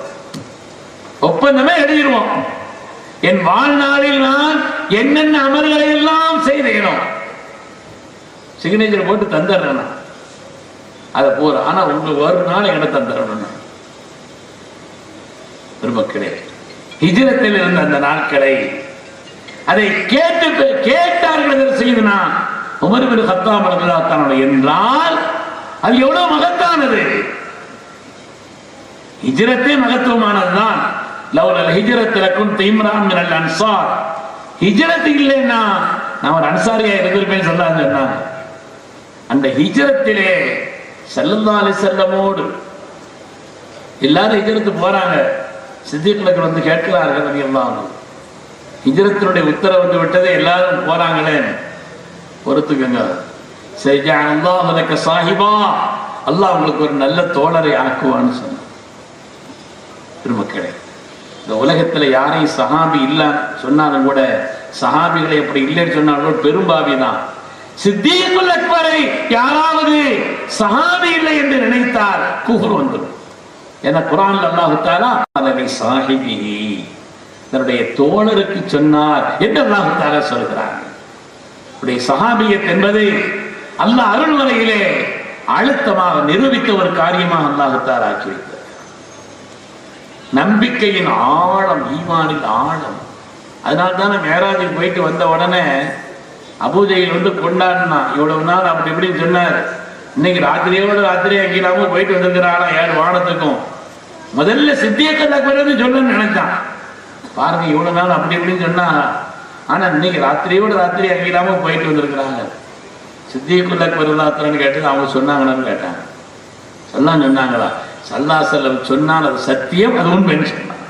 ஒப்பந்தமே எழுதிடுவோம். என் வாழ்நாளில் நான் என்னென்ன அமல்களை எல்லாம் செய்தேனோ சிக்னேச்சர் போட்டு தந்துடுறேன், அதை போற. ஆனா உங்களுக்கு ஒரு நாள் எங்கிட்ட தந்துடணும். பெருமக்களே, ஹிஜ்ரத்தில் இருந்த அந்த நாட்களை அதை கேட்டு செய்தனா உமர் பின் கத்தாப் ரலியல்லாஹு அன்ஹு என்றால் அது எவ்வளவு மகத்தானது. ஹிஜ்ரத்தே மகத்துவமானதுதான். லவ்லல் ஹிஜ்ரத் லகுன்த இம்ரான் மினல் அன்சார். ஹிஜ்ரத் இல்லைன்னா நான் ஒரு அன்சாரியா இருந்திருப்பேன் சொன்னாங்க. அந்த ஹிஜ்ரத்திலே ஸல்லல்லாஹு அலைஹி வஸல்லமோடு எல்லாரும் ஹிஜ்ரத்து போறாங்க. சித்திக் அக்பர் வந்து கேட்கிறார்கள் ரலியல்லாஹு அன்ஹு, ஹிஜ்ரத்தினுடைய உத்தரவு வந்து விட்டது, எல்லாரும் போறாங்களே, பொறுத்துக்கங்க. சைஜஅல்லாஹு லக சாஹிபா, அல்லாஹ் உங்களுக்கு ஒரு நல்ல தோழரை ஆக்குவான்னு சொன்னார். பெருமக்களே, இந்த உலகத்துல யாரையும் சஹாபி இல்ல சொன்னாலும் கூட, சஹாபிகளை எப்படி இல்லைன்னு சொன்னாலும் பெரும்பாவி தான். சித்தீக்குல் அக்பரை யாராவது சஹாபி இல்லை என்று நினைத்தால் குஃப்ர் வந்துடும். ஏன்னா குர்ஆன்ல அல்லாஹ் தஆலா அலகி சாஹிபிஹி, தன்னுடைய தோழருக்கு சொன்னார் என்று அல்லாஹ் தஆலா சொல்கிறார். இப்படி சஹாபியத் என்பது அல்லாஹ் அருள்மறையிலே அழுத்தமாக நிரூபித்த ஒரு காரியமாக அல்லாஹ் தஆலா ஆக்கி வைத்தார். நம்பிக்கையின் ஆழம், ஈமானின் ஆழம். அதனால்தான் மேராஜுக்கு போயிட்டு வந்த உடனே அபூஜையில் வந்து கொண்டாடினா, இவ்வளவு நாள் அப்படி இப்படின்னு சொன்னார். இன்னைக்கு ராத்திரியோட ராத்திரியா கீழாம போயிட்டு வந்திருக்கிறாரா 7 வானத்துக்கும். முதல்ல சித்தியக்கல் அக்பர்னு சொல்லணும்னு நினைச்சான். பாருங்க, இவ்வளவு நாள் அப்படி இப்படின்னு சொன்னா, ஆனா இன்னைக்கு ராத்திரியோட ராத்திரி அங்கீடாம போயிட்டு வந்திருக்கிறாங்க. சித்தியக்குல் அக்பர் தாத்தரன்னு கேட்டு அவங்க சொன்னாங்கன்னு கேட்டாங்க. சொன்னாங்களா? ஸல்லல்லாஹு அலைஹி வஸல்லம் சொன்னால் அது சத்தியம், அது உண்மைன்னு சொன்னாங்க.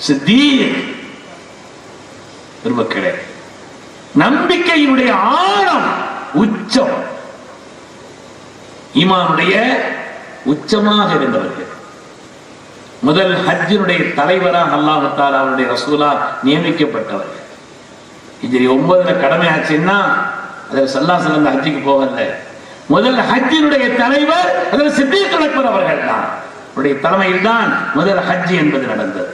சித்தீக் பெருமக்களே, நம்பிக்கையினுடைய ஆழம், உச்சம், ஈமானுடைய உச்சமாக இருந்தவர்கள். முதல் ஹஜ்ஜினுடைய தலைவராக அல்லாஹ் தஆலா அவருடைய ரசூலா நியமிக்கப்பட்டவர்கள். ஹிஜ்ரி 9 கடமை ஆச்சுன்னா அதில் ஸல்லல்லாஹு அலைஹி வஸல்லம் ஹஜ்ஜுக்கு போகல. முதல் ஹஜ்ஜினுடைய தலைவர் அதில் சித்தீக்குல் அக்பர் அவர்கள் தான். அவருடைய தலைமையில் தான் முதல் ஹஜ் என்பது நடந்தது.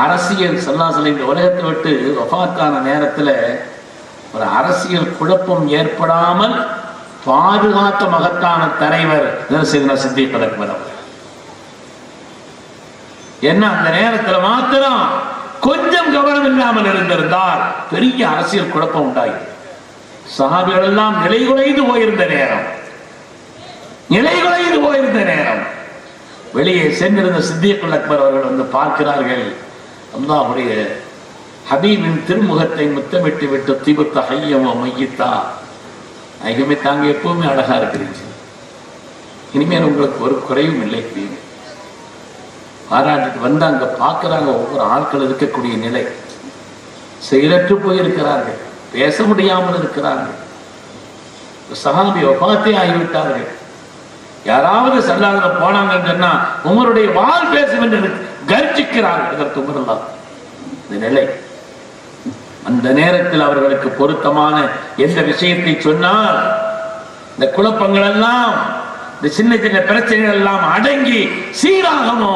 அரசியல் ஸல்லல்லாஹு அலைஹி வஸல்லம் உலகத்தை விட்டு வஃபாத்தான நேரத்தில் ஒரு அரசியல் குழப்பம் ஏற்படாமல் பாதுகாத்த மகத்தான தலைவர் சித்திக்குல் அக்பர் அவர்கள். என்ன அந்த நேரத்தில் மாத்திரம் கொஞ்சம் கவனம் இல்லாமல் இருந்திருந்தால் பெரிய அரசியல் குழப்பம் உண்டாகி சஹாபிகள் எல்லாம் நிலைகுலைந்து போயிருந்த நேரம் வெளியே சென்றிருந்த சித்திக்குல் அக்பர் அவர்கள் வந்து பார்க்கிறார்கள். அல்லாஹ்வுடைய ஹபீபின் திருமுகத்தை முத்தமிட்டு விட்டு திபுத்த ஹய்யமோ மையித்தா, ஐயமே தாங்க எப்பவுமே அழகா இருக்கிறீங்க, இனிமேல் உங்களுக்கு ஒரு குறையும் இல்லை. பாராட்டிட்டு வந்து அங்க பார்க்கிறாங்க ஒவ்வொரு ஆட்கள் இருக்கக்கூடிய நிலை. செயலற்று போயிருக்கிறார்கள், பேச முடியாமல் இருக்கிறார்கள். சஹாபி வஃபாத்தே ஆகிவிட்டார்கள். யாராவது சல்லாதுல போனாங்கன்னு சொன்னா உமருடைய வாள் பேசும் என்று கர்ஜிக்கிறார்கள். இதற்கு உமரெல்லாம் இந்த நிலை. அந்த நேரத்தில் அவர்களுக்கு பொருத்தமான எந்த விஷயத்தை சொன்னால் இந்த குழப்பங்கள் எல்லாம், இந்த சின்ன சின்ன பிரச்சனைகள் எல்லாம் அடங்கி சீராகமோ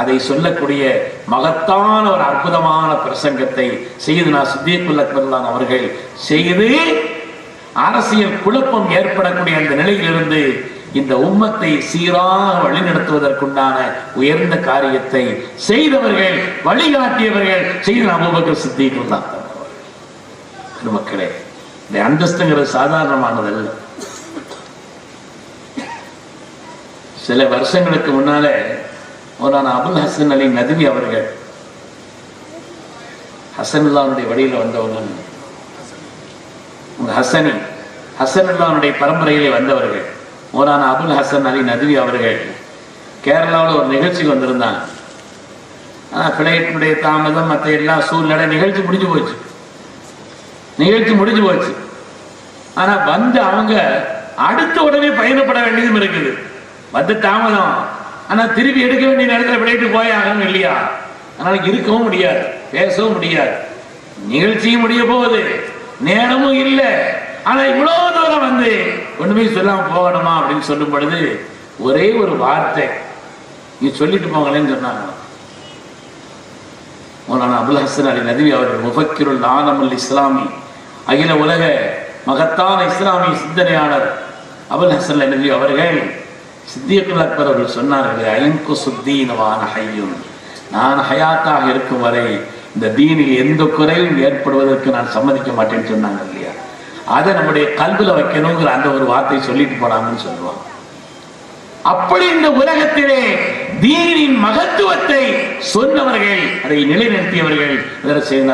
அதை சொல்லக்கூடிய மகத்தான ஒரு அற்புதமான பிரசங்கத்தை செய்தனா சித்திக்குல் அக்பர் அவர்கள் செய்து அரசியல் குழப்பம் ஏற்படக்கூடிய அந்த நிலையிலிருந்து இந்த உம்மத்தை சீராக வழிநடத்துவதற்குண்டான உயர்ந்த காரியத்தை செய்தவர்கள், வழிகாட்டியவர்கள் செய்தனா அபூபக்கர் சித்திக். மக்களே, இந்த அந்தஸ்துங்கிறது சாதாரணமானதல்ல. சில வருஷங்களுக்கு முன்னால மௌலானா அபுல் ஹசன் அலி நதுவி அவர்கள், ஹசனுல்லாவுடைய வழியில் வந்தவங்க, ஹசனுல்லாவுடைய பரம்பரையிலே வந்தவர்கள் மௌலானா அபுல் ஹசன் அலி நதுவி அவர்கள் கேரளாவில் ஒரு நிகழ்ச்சிக்கு வந்திருந்தாங்க. ஆனால் பிளைட்டினுடைய தாமதம் மற்ற எல்லா சூழ்நிலை நிகழ்ச்சி முடிஞ்சு போச்சு. ஆனா வந்து அவங்க அடுத்த உடனே பயணப்பட வேண்டியதும் இருக்குது. வந்து தாமதம், ஆனா திருப்பி எடுக்க வேண்டிய நேரத்தில் விளையாட்டு போயாகணும் இல்லையா? அதனால இருக்கவும் முடியாது, பேசவும் முடியாது. நிகழ்ச்சியும் முடிய போகுது, நேரமும் இல்லை. ஆனா இவ்வளவு தூரம் வந்து ஒண்ணுமே சொல்லாம போகணுமா அப்படின்னு சொல்லும் பொழுது ஒரே ஒரு வார்த்தை, நீ சொல்லிட்டு போங்களேன்னு சொன்னாங்க. மௌலானா அபுல் ஹசன் அலி நதுவி அவர்கள் முஃபக்கிருல் ஆலமுல் இஸ்லாமி, அகில உலக மகத்தான இஸ்லாமிய சிந்தனையாளர் அபுல் ஹசன் அலி நதுவி அவர்கள் சித்திக்குல் அக்பர் அவர்கள் சொன்னார்கள், ஐன்கு சுத்தீன் வான ஹய்யுன், நான் ஹயாத்தாக இருக்கும் வரை இந்த தீனில் எந்த குறையும் ஏற்படுவதற்கு நான் சம்மதிக்க மாட்டேன்னு சொன்னாங்க இல்லையா, அதை நம்முடைய கல்வில வைக்கணுங்கிற அந்த ஒரு வார்த்தை சொல்லிட்டு போனாங்கன்னு சொல்லுவாங்க. அப்படி இந்த உலகத்திலே தீனின் மகத்துவத்தை சொன்னவர்கள், அதை நிலைநிறுத்தியவர்கள்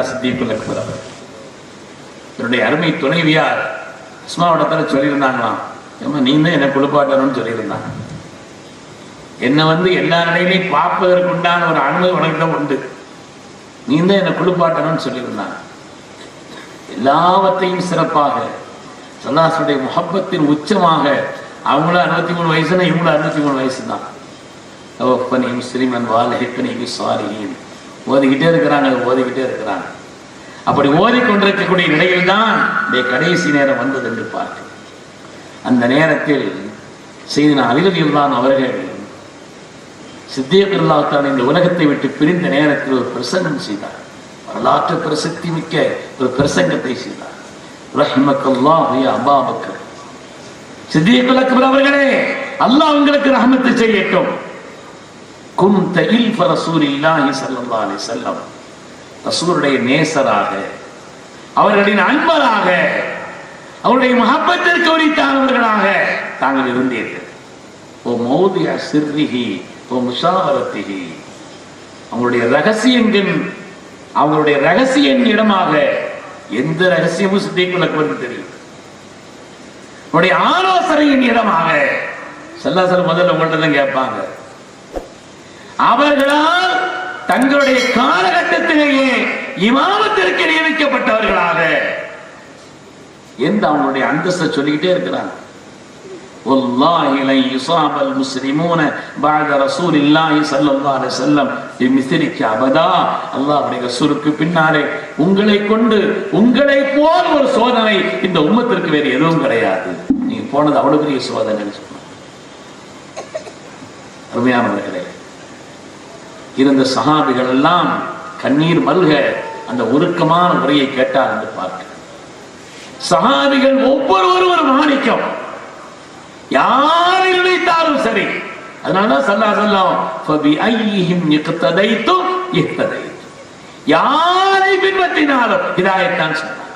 சித்திகுல் அக்பர் அவர்கள். என்னுடைய அருமை துணைவியார் அஸ்மாவிடத்துல சொல்லியிருந்தாங்களாம், ஏமா நீ தான் என்ன குளிப்பாட்டணும்னு சொல்லியிருந்தாங்க. என்னை எல்லா நிலையிலையும் பார்ப்பதற்கு உண்டான ஒரு அனுமதி உனக்கு தான் உண்டு, நீ தான் என்னை குளிப்பாட்டணும்னு சொல்லியிருந்தாங்க. எல்லாவற்றையும் சிறப்பாக சல்லாசுடைய முஹப்பத்தின் உச்சமாக அவங்களும் 63 வயசுனா இவங்களும் 63 வயசு தான். ஓதிக்கிட்டே இருக்கிறாங்க. அப்படி ஓதிக்கொண்டிருக்கக்கூடிய நிலையில் தான் கடைசி நேரம் வந்தது என்று பார்க்க. அந்த நேரத்தில் செய்தின அலிரலியல்லாஹு அவர்கள் சித்திக் ரலியல்லாஹு தஆலா இந்த உலகத்தை விட்டு பிரிந்த நேரத்தில் ஒரு பிரசங்கம் செய்தார். வரலாற்று பிரசித்தி மிக்க ஒரு பிரசங்கத்தை செய்தார். ரஹ்மக்கல்லாஹு யா அபா பக்கர், சித்திகுல் அக்பர் அவர்களே, அல்லாஹ் உங்களுக்கு ரஹ்மத்து செய்யட்டும். குன்த இல்ஃப ரசூலில்லாஹி ஸல்லல்லாஹு அலைஹி வஸல்லம், ரசூலுடைய நேசராக, அவர்களின் அன்பராக, அவருடைய மஹப்பத்திற்கு உரித்தானவர்களாக தாங்கள் இருந்தீர்கள். ஓ மௌதிஅ சிர்ரிஹி ஓ முஷாவரத்திஹி, அவங்களுடைய ரகசியங்கள், அவங்களுடைய ரகசியம் இடமாக எந்த ரகசியமும் சித்திகுல் அக்பருக்கு தெரியும். அவருடைய ஆலோசனையின் இடமாக ஸல்லல்லாஹு முதல்ல உங்கள்ட்ட தான் கேட்பாங்க. அவர்களால் தங்களுடைய காலகட்டத்திலேயே இமாமத்திற்கு நியமிக்கப்பட்டவர்களாக எந்த அவங்களுடைய அந்தஸ்தை சொல்லிக்கிட்டே இருக்கிறாங்க. வல்லாஹி லை யுஸாபல் முஸ்லிமூன பஅத ரசூலில்லாஹி ஸல்லல்லாஹு அலைஹி வஸல்லம் பிமிஸ்லிக அபதா, அல்லாஹ்வுடைய ரசூலுக்கு பின்னாலே உங்களை கொண்டு உங்களை போல ஒரு சோதனை இந்த உம்மத்திற்கு வேறு எதுவும் கிடையாது. நீங்க போனது அவ்வளவு பெரிய சோதனைன்னு சொன்னாங்க. அருமையானவர்களே, இருந்த சஹாபிகள் எல்லாம் கண்ணீர் மல்க அந்த உருக்கமான உரையை கேட்டார் என்று பார்க்க. சஹாபிகள் ஒவ்வொருவரும் ஒரு மாணிக்கம், யாரை நினைத்தாலும் சரி. அதனாலதான் ஸல்லல்லாஹு அலைஹி வஸல்லம் ஃபபி ஐஹிம் இக்ததைதும் இஹ்ததைது, யாரை பின்பற்றினாலும் ஹிதாயத் தான் சொன்னார்.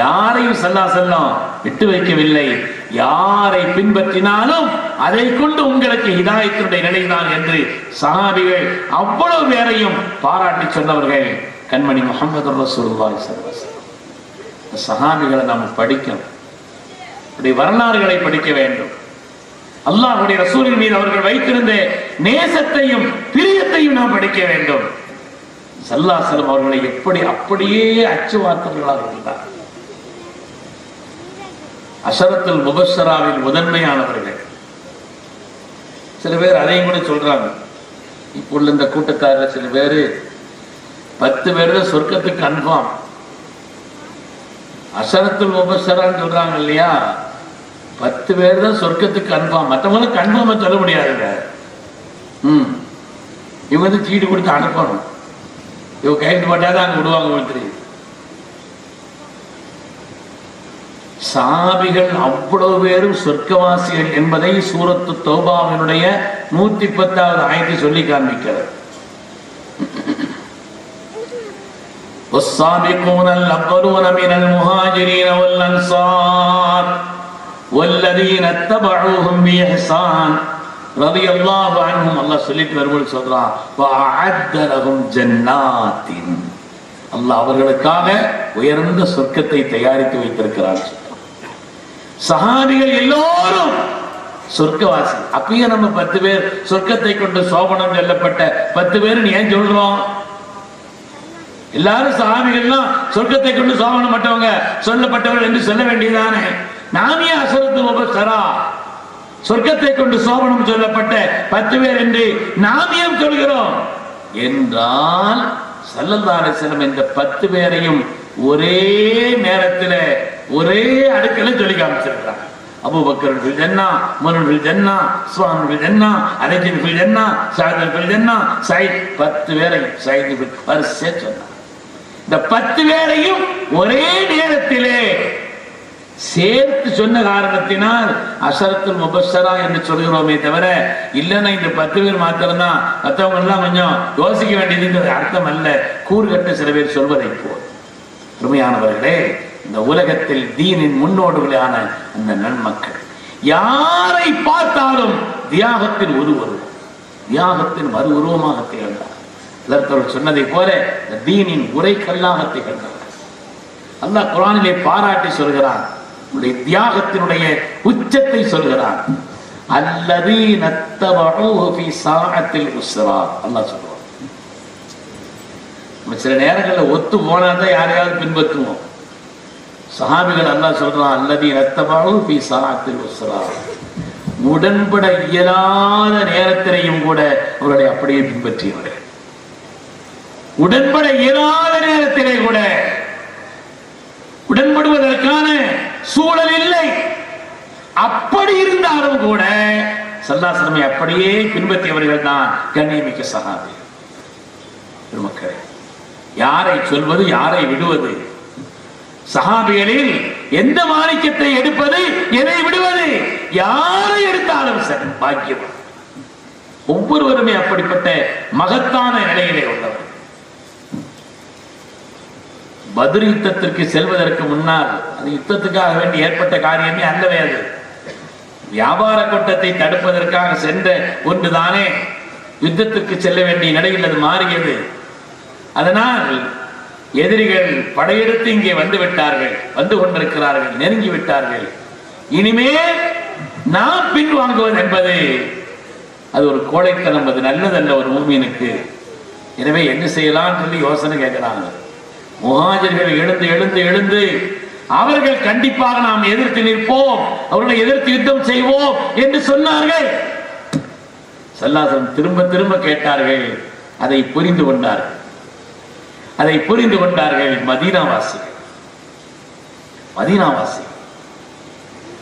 யாரையும் ஸல்லல்லாஹு அலைஹி வஸல்லம் விட்டு வைக்கவில்லை. யாரை பின்பற்றினாலும் அதை கொண்டு உங்களுக்கு ஹிதாயத்தினுடைய நிலைதான் என்று சஹாபிகள் அவ்வளவு பேரையும் பாராட்டி சொன்னவர்கள் கண்மணி முஹம்மது ரசூலுல்லாஹி ஸல்லல்லாஹு அலைஹி வஸல்லம். சஹாபிகளை நாம் படிக்கணும், வரலாறுகளை படிக்க வேண்டும். அல்லாஹ்வுடைய ரசூலின் மீது அவர்கள் வைத்திருந்த நேசத்தையும் பிரியத்தையும் நாம் படிக்க வேண்டும். ஸல்லல்லாஹு அலைஹி வஸல்லம் அவர்களை எப்படி அப்படியே அச்சு வார்த்தவர்களாக இருந்தார். அஷரத்துல் முபஷ்ஷராவில் முதன்மையானவர்கள். சில பேர் அதையும் கூட சொல்றாங்க. இப்போ உள்ள இந்த கூட்டத்தாரில் சில பேர் 10 பேர் தான் சொர்க்கத்துக்கு கன்ஃபார்ம். அஷரத்துல் முபஷ்ஷரான்னு சொல்றாங்க இல்லையா, 10 பேர் தான் சொர்க்கத்துக்கு கன்ஃபார்ம், மற்றவங்களும் கன்ஃபார்மா சொல்ல முடியாதுங்க. இவங்க சீட்டு கொடுத்து அனுப்பணும், இவங்க கைது போட்டாதான் அங்க விடுவாங்க. தெரியும், சாபிகள் அவ்வளவு பேரும் சொர்க்கவாசிகள் என்பதை சூரத்து தௌபாவினுடைய 110வது ஆயத்தை சொல்லி காண்பிக்கிறது. والسابقون الأولون من المهاجرين والأنصار والذين اتبعوهم بإحسان رضي الله عنهم. அல்லாஹ் சொல்லிட்டு வரும்போது சொல்றான், وأعد لهم جنات, அல்லாஹ் அவர்களுக்காக உயர்ந்த சொர்க்கத்தை தயாரித்து வைத்திருக்கிறார். சஹாபிகள் எல்லோரும் சொர்க்கவாசி. அப்பயே நம்ம 10 பேர் சொர்க்கத்தை கொண்டு சோபனம் சொல்லப்பட்ட 10 பேர் ஏன் சொல்றோம்? எல்லாரும் சஹாபிகள்லாம் சொர்க்கத்தை கொண்டு சோபனம் பட்டவங்க சொல்லப்பட்டவர்கள் என்று சொல்ல வேண்டியதானே. நாமே அஷரத்துல் முபஷ்ஷரா சொர்க்கத்தை கொண்டு சோபனம் சொல்லப்பட்ட 10 பேர் என்று நாமியம் சொல்கிறோம் என்றால் ஸல்லல்லாஹு அலைஹி வஸல்லம் இந்த 10 பேரையும் ஒரே நேரத்தில் ஒரே அடுக்கல சொல்லி காமிச்சிருக்கிறார். அபூபக்கர் ஃபில் ஜன்னா, உமர் ஃபில் ஜன்னா, உஸ்மான் ஃபில் ஜன்னா, அலி ஃபில் ஜன்னா, ஸஅத் ஃபில் ஜன்னா, ஸைத் 10 பேரை ஸைத் ஃபில் வரிசையா சொன்னார். இந்த 10 பேரையும் ஒரே நேரத்திலே சேர்த்து சொன்ன காரணத்தினால் அஷரத்துல் முபஷரா என்று சொல்கிறோமே தவிர, இல்லைன்னா இந்த 10 பேர் மாத்திரம்தான், மற்றவங்க எல்லாம் கொஞ்சம் யோசிக்க வேண்டியதுங்கிறது அர்த்தம் அல்ல. கூறுகட்ட சில பேர் சொல்வதை போல். அருமையானவர்களே, இந்த உலகத்தில் தீனின் முன்னோடுகளான அந்த நன்மக்கள் யாரை பார்த்தாலும் தியாகத்தின் தியாகத்தின் மறு உருவமாக திகழ்ந்தார். அதற்கு சொன்னதை போல தீனின் உரை கல்லாக திகழ்ந்தவர். அல்லாஹ் குர்ஆனிலே பாராட்டி சொல்கிறான், உடைய தியாகத்தினுடைய உச்சத்தை சொல்கிறான். அல்லதீன தபஊஹு ஃபீ ஸாஅத்தில் உஸ்ரா. அல்லாஹ் சொல்றான், சில நேரங்களில் ஒத்து போனாதான் யாரையாவது பின்பற்றுவோம். சஹாபிகள் அல்லாஹ் சொல்றான், அல்லதீன தபஊஹு ஃபீ ஸாஅத்தில் உஸ்ரா. உடன்பட இயலாத நேரத்திலையும் கூட அவர்களை அப்படியே பின்பற்றியவர்கள். உடன்பட இயலாத நேரத்திலே கூட, உடன்படுவதற்கான சூழல் இல்லை, அப்படி இருந்தாலும் கூட ஸல்லல்லாஹு அப்படியே பின்பற்றியவர்கள் தான் கண்ணியமிக்க சஹாபி பெருமக்களே. யாரை சொல்வது, யாரை விடுவது? சஹாபிகளில் எந்த மாணிக்கத்தை எடுப்பது, எதை விடுவது? யாரை எடுத்தாலும் சரி பாக்கியம். ஒவ்வொருவருமே அப்படிப்பட்ட மகத்தான நிலையிலே உள்ளவர். பத்ர் யுத்தத்திற்கு செல்வதற்கு முன்னால், அது யுத்தத்துக்காக வேண்டி ஏற்பட்ட காரியமே அல்லவே. அது வியாபார கூட்டத்தை தடுப்பதற்காக சென்ற ஒன்றுதானே. யுத்தத்திற்கு செல்ல வேண்டிய நிலையில் அது மாறியது. அதனால் எதிரிகள் படையெடுத்து இங்கே வந்து விட்டார்கள், வந்து கொண்டிருக்கிறார்கள், நெருங்கி விட்டார்கள். இனிமேல் நாம் பின்வாங்குவது என்பது அது ஒரு கோழைத்தனம், அது நல்லதல்ல ஒரு மூமினுக்கு. எனவே என்ன செய்யலாம் சொல்லி யோசனை கேட்கிறாங்க. முஹாஜிர்கள் எழுந்து எழுந்து எழுந்து அவர்கள் கண்டிப்பாக நாம் எதிர்த்து நிற்போம், அவர்களை எதிர்த்து யுத்தம் செய்வோம் என்று சொன்னார்கள். ஸல்லல்லாஹு திரும்ப திரும்ப கேட்டார்கள். அதை புரிந்து கொண்டார்கள். மதீனாவாசிகள்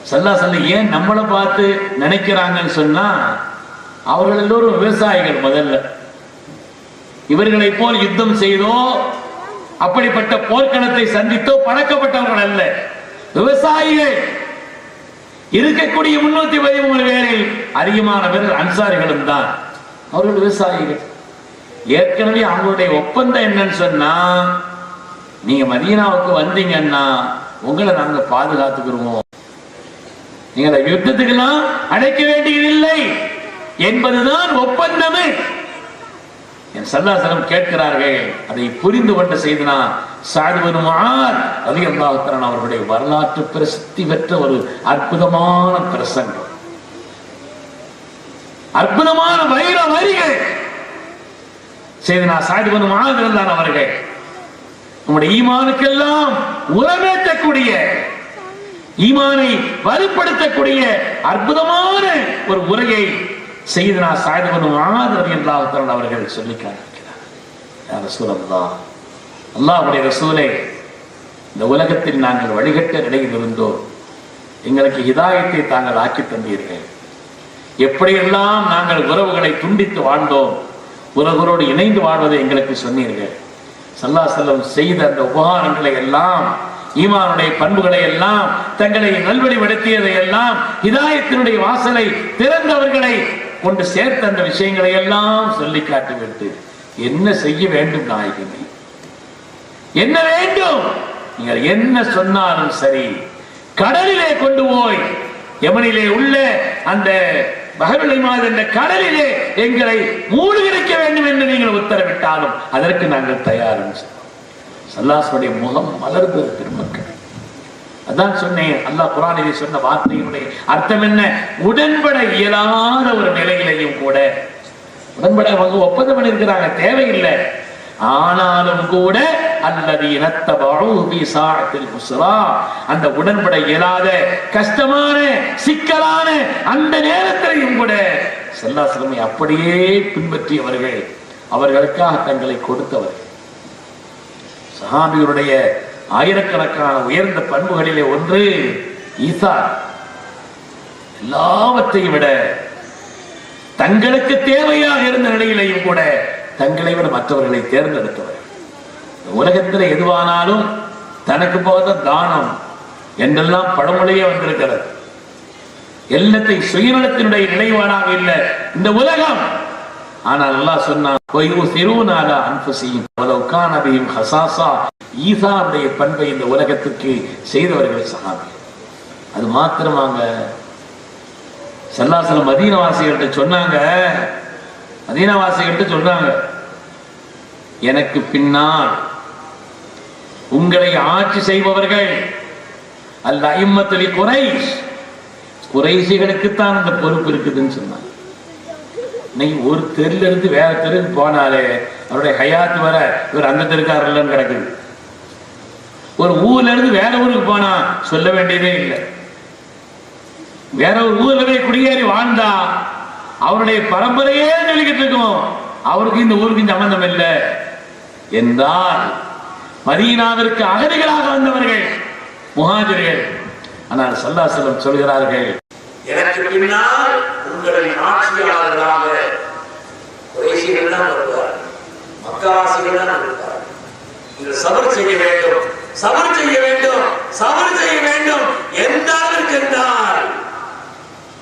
ஸல்லல்லாஹு ஏன் நம்மளை பார்த்து நினைக்கிறாங்கன்னு சொன்னா, அவர்கள் எல்லோரும் விவசாயிகள். முதல்ல இவர்களை போல் யுத்தம் செய்தோ அப்படிப்பட்ட போர்க்களத்தை சந்தித்தோ பழக்கப்பட்டவர்கள் அல்ல, விவசாயிகள். இருக்கக்கூடிய 313 பேரில் அதிகமான பேர் அன்சாரிகளும் தான். அவர்கள் விவசாயிகள். ஏற்கனவே அவங்களுடைய ஒப்பந்தம் என்னன்னு சொன்னா, நீங்க மதீனாவுக்கு வந்தீங்கன்னா உங்களை நாங்க பாதுகாத்துக்கிறோம், நீங்க யுத்தத்துக்கெல்லாம் அழைக்க வேண்டியதில்லை என்பதுதான் ஒப்பந்தமே. ஸல்லல்லாஹு கேட்கிறார்கள். அதை புரிந்து கொண்ட செய்தனா ஸஅத் இப்னு முஆத் ரலியல்லாஹு தஆலா அவர்களுடைய வரலாற்று பிரசித்தி பெற்ற ஒரு அற்புதமான பிரசங்கம், அற்புதமான வைர வரிகள். செய்தனா ஸஅத் இப்னு முஆத் ரலியல்லாஹு அவர்கள் நம்முடைய ஈமானுக்கெல்லாம் உரமேற்றக்கூடிய, ஈமானை வலுப்படுத்தக்கூடிய அற்புதமான ஒரு உரையை சையதுனா ஸஅத் இப்னு முஆத் ரலியல்லாஹு தஆலா அவர்கள் சொல்லி காண்பிக்கிறார். யா ரசூலல்லாஹ், அல்லாஹ்வுடைய ரசூலே, இந்த உலகத்தில் நாங்கள் வழிகட்ட நிலையில் இருந்தோம், எங்களுக்கு ஹிதாயத்தை தாங்கள் ஆக்கி தந்தீர்கள். எப்படியெல்லாம் நாங்கள் உறவுகளை துண்டித்து வாழ்ந்தோம், உறவுகளோடு இணைந்து வாழ்வதை எங்களுக்கு சொன்னீர்கள். ஸல்லல்லாஹு அலைஹி வஸல்லம் செய்த அந்த உபகாரங்களை எல்லாம், ஈமானுடைய பண்புகளை எல்லாம், தங்களை நல்வழிப்படுத்தியதை எல்லாம், ஹிதாயத்தினுடைய வாசலை திறந்தவர்களை கொண்டு சேர்த்த அந்த விஷயங்களை எல்லாம் சொல்லி காட்டிவிட்டு, என்ன செய்ய வேண்டும் நாயகமே, என்ன வேண்டும், நீங்கள் என்ன சொன்னாலும் சரி, கடலிலே கொண்டு போய், யமனிலே உள்ள அந்த பஹருல் மாத் என்ற கடலிலே எங்களை மூழ்கடிக்க வேண்டும் என்று நீங்கள் உத்தரவிட்டாலும் அதற்கு நாங்கள் தயார். ஸல்லல்லாஹு முகம் மலர்ந்தது பெருமக்கள். அதான் சொன்னேன், அல்லாஹ் குர்ஆனிலே சொன்ன வார்த்தையினுடைய அர்த்தம் என்ன? உடன்பட இயலாத ஒரு நிலையிலையும் கூட, உடன்பட அவங்க ஒப்பந்தம் பண்ணிருக்கிறாங்க, தேவையில்லை, ஆனாலும் கூட அல்லதீன தபஊஹு ஃபீ ஸாஅத்தில் உஸ்ரா, அந்த உடன்பட இயலாத கஷ்டமான சிக்கலான அந்த நேரத்திலையும் கூட ஸல்லல்லாஹு அலைஹி அப்படியே பின்பற்றியவர்கள், அவர்களுக்காக தங்களை கொடுத்தவர்கள். சஹாபிகளுடைய ஆயிரக்கணக்கான உயர்ந்த பண்புகளிலே ஒன்று ஈசா. எல்லாவற்றையும் விட தங்களுக்கு தேவையாக இருந்த நிலையிலையும் கூட தங்களை விட மற்றவர்களை தேர்ந்தெடுத்தவர். உலகத்தில் எதுவானாலும் தனக்கு போத தானம், என்றெல்லாம் பழமொழியே வந்திருக்கிறது. எல்லாத்தை சுயநலத்தினுடைய நிலைவானாக இல்லை இந்த உலகம். ஆனால் அல்லாஹ் சொன்னான், ஈசாவுடைய பண்பை இந்த உலகத்துக்கு செய்தவர்கள் சஹாபி. அது மாத்திரமாங்க, ஸல்லல்லாஹு அலைஹி வஸல்லம் மதீனாவாசிகள்கிட்ட சொன்னாங்க, எனக்கு பின்னால் உங்களை ஆட்சி செய்பவர்கள் அல்-அஇம்மத்துல் குரைஷ், குறைஷிகளுக்குத்தான் அந்த பொறுப்பு இருக்குதுன்னு சொன்னாங்க. இன்னைக்கு ஒரு தெருல இருந்து வேற தெருக்கு போனாலே அவருடைய ஹயாத் வர இவர் அந்த தெருக்காரர்லன்னு கிடக்குது. ஒரு ஊர்ல இருந்து வேற ஊருக்கு போனா சொல்ல வேண்டியதே இல்லை. வேற ஒரு ஊர்ல போய் குடியேறி வாழ்ந்தா அவருடைய பரம்பரையே சொல்லிக்கிட்டு இருக்கும், அவருக்கு இந்த ஊருக்கு இந்த சம்பந்தம் இல்லை என்றால் மதீனாவிற்கு அகதிகளாக வந்தவர்கள் முஹாஜிர்கள். ஆனால் ஸல்லல்லாஹு அலைஹி வஸல்லம் சொல்கிறார்கள், எனக்கு பின்னால் உங்களின் ஆட்சியாளர்களாக குறைஷிகள் தான் வருவார், மக்காவாசிகள் தான் வருவார். நீங்கள் சபர் செய்ய வேண்டும், சபர் செய்ய வேண்டும், சபர் செய்ய வேண்டும். எந்த அளவிற்கு என்றால்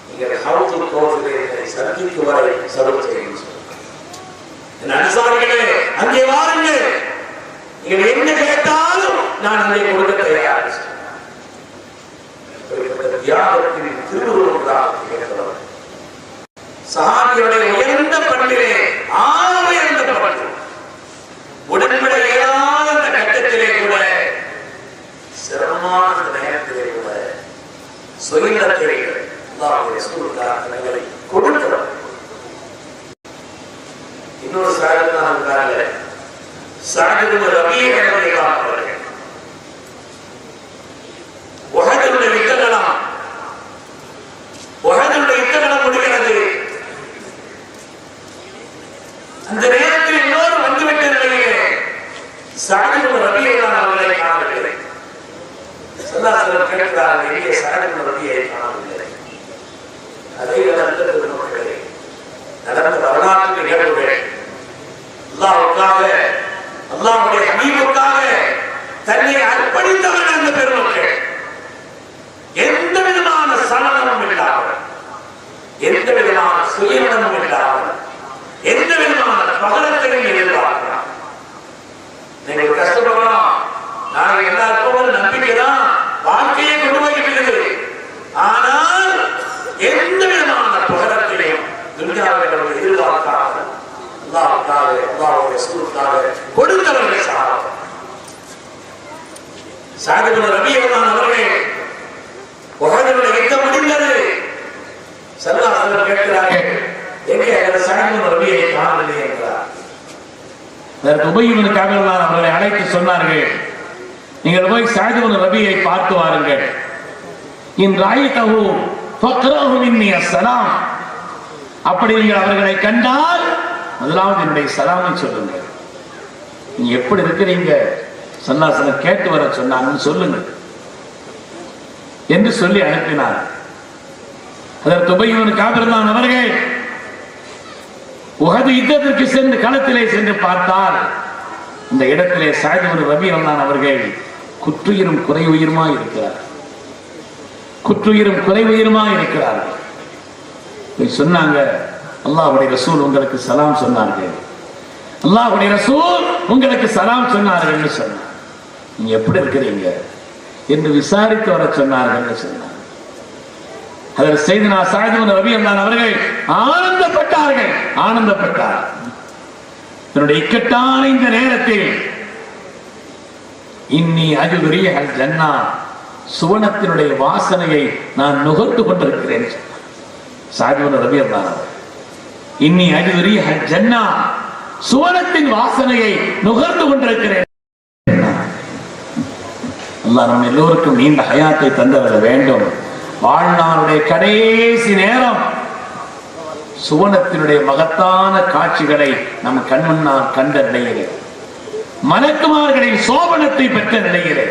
நீங்கள் ஹவுதுல் கௌசரை சந்திக்கும் வரை சபர் செய்யுங்கள். என் அன்சாரிகளே, அங்கே வாருங்கள், நீங்கள் என்ன கேட்டாலும் நான் அதை கொடுக்க தயார். தியாகத்தின் திருவுருவங்களாக திகழ்ந்தவர் சஹாபியுடைய உயர்ந்த பண்பிலே உயர்ந்த பண்பு. உடன்பட இயலாத அந்த கட்டத்திலே கூட, சிரமமான நேரத்திலே கூட சுயநலத்தை அல்லாஹ்வுடைய ரசூலுல்லாஹ் தங்களை கொடுத்தவர். இன்னொரு சாயத்தான் இருக்காங்க, சஅத் இப்னு ரபீஅ ரலியல்லாஹு அன்ஹு. உஹதுடைய யுத்தகளம் முடிகிறது. அந்த நேரத்தில் இன்னொரு வந்துவிட்ட நிலையிலே சஅத் இப்னு ரபீஅ அவர்களை காணவில்லை. ஸல்லல்லாஹு அலைஹி வஸல்லம் கேட்கிறார்கள், எங்கே சஅத் இப்னு ரபீஅ காணவில்லை? அதே நடந்த வரலாற்று நிகழ்வுகள். அல்லாஹ்வுக்காக, அல்லாஹ்வுடைய ஹபீபுக்காக தன்னை அர்ப்பணித்தவர்கள் அந்த பெருமக்கள். எந்த விதமான சலனமும் இல்லாமல், எந்த விதமான சுயநலமும் இல்லாமல், எந்த விதமான பகலத்தையும் எதிர்பார்க்கலாம். நீங்கள் கஷ்டப்படலாம், நாங்கள் எல்லாருக்கும் ஒரு நம்பிக்கை தான் வாழ்க்கையை கொண்டு போய்கிறது. ஆனால் எந்த விதமான பகலத்தையும் துன்யாவில் எதிர்பார்க்காமல் அல்லாஹ்வுக்காக, அல்லாஹ்வுடைய ரசூலுக்காக கொடுத்தவர்கள் சஹாபா. சஅத் இப்னு ரபீஅ அவர்கள் உஹதுடைய யுத்தம் முடிந்தது. ஸல்லல்லாஹு அலைஹி வஸல்லம் கேட்கிறார்கள், எங்கே சஅத் இப்னு ரபீஅ காணவில்லை என்றார். அதற்கு உபய் இப்னு கஅப் அவர்களை அழைத்து சொன்னார்கள், நீங்கள் போய் சஅத் இப்னு ரபீஅை பார்த்து வாருங்கள். இன் ராயிதஹு ஃபக்ரஹு மின்னி அஸ்ஸலாம். அப்படி நீங்கள் அவர்களை கண்டால் முதலாவது என்னுடைய சலாமை சொல்லுங்கள். நீங்க எப்படி இருக்கிறீங்க, ஸல்லல்லாஹு அலைஹி வஸல்லம் கேட்டு வர சொன்னாங்கன்னு சொல்லுங்கள் என்று சொல்லி அனுப்பினார். அதற்கு உபய் இப்னு கஅப் அவர்கள் உஹது யுத்தத்திற்கு சென்று களத்திலே சென்று பார்த்தால் இந்த இடத்திலே சஅத் இப்னு ரபீஅ அவர்கள் குற்றுயிரும் குறைவுயிருமா இருக்கிறார், குற்றுயிரும் குறைவுயிருமா இருக்கிறார். சொன்னாங்க, அல்லாஹ்வுடைய ரசூல் உங்களுக்கு சலாம் சொன்னார்கள், அல்லாஹ்வுடைய ரசூல் உங்களுக்கு சலாம் சொன்னார்கள் என்று சொன்னார். நீங்க எப்படி இருக்கிறீங்க என்று விசாரித்து வர சொன்னார்கள் சொன்னார். அதில் செய்தனா சஅத் இப்னு ரபீஅ அவர்கள் ஆனந்தப்பட்டார்கள், ஆனந்தப்பட்டார். தன்னுடைய இக்கட்டான இந்த நேரத்தில் இன்னி அஜிது ரீஹல் ஜன்னா, சுவனத்தினுடைய வாசனையை நான் நுகர்ந்து கொண்டிருக்கிறேன். சஅத் இப்னு ரபீஅ இன்னி அஜிது ரீஹல் ஜன்னா, சுவனத்தின் வாசனையை நுகர்ந்து கொண்டிருக்கிறேன். அல்லாஹ் நம்ம எல்லோருக்கும் நீண்ட ஹயாத்தை தந்தர வேண்டும். வாழ்நாளுடைய கடைசி நேரம் சுவனத்தினுடைய மகத்தான காட்சிகளை நம் கண்முன்னால் கண்ட நிலையிலே, மலக்குமார்களின் சோபனத்தை பெற்ற நிலையிலே,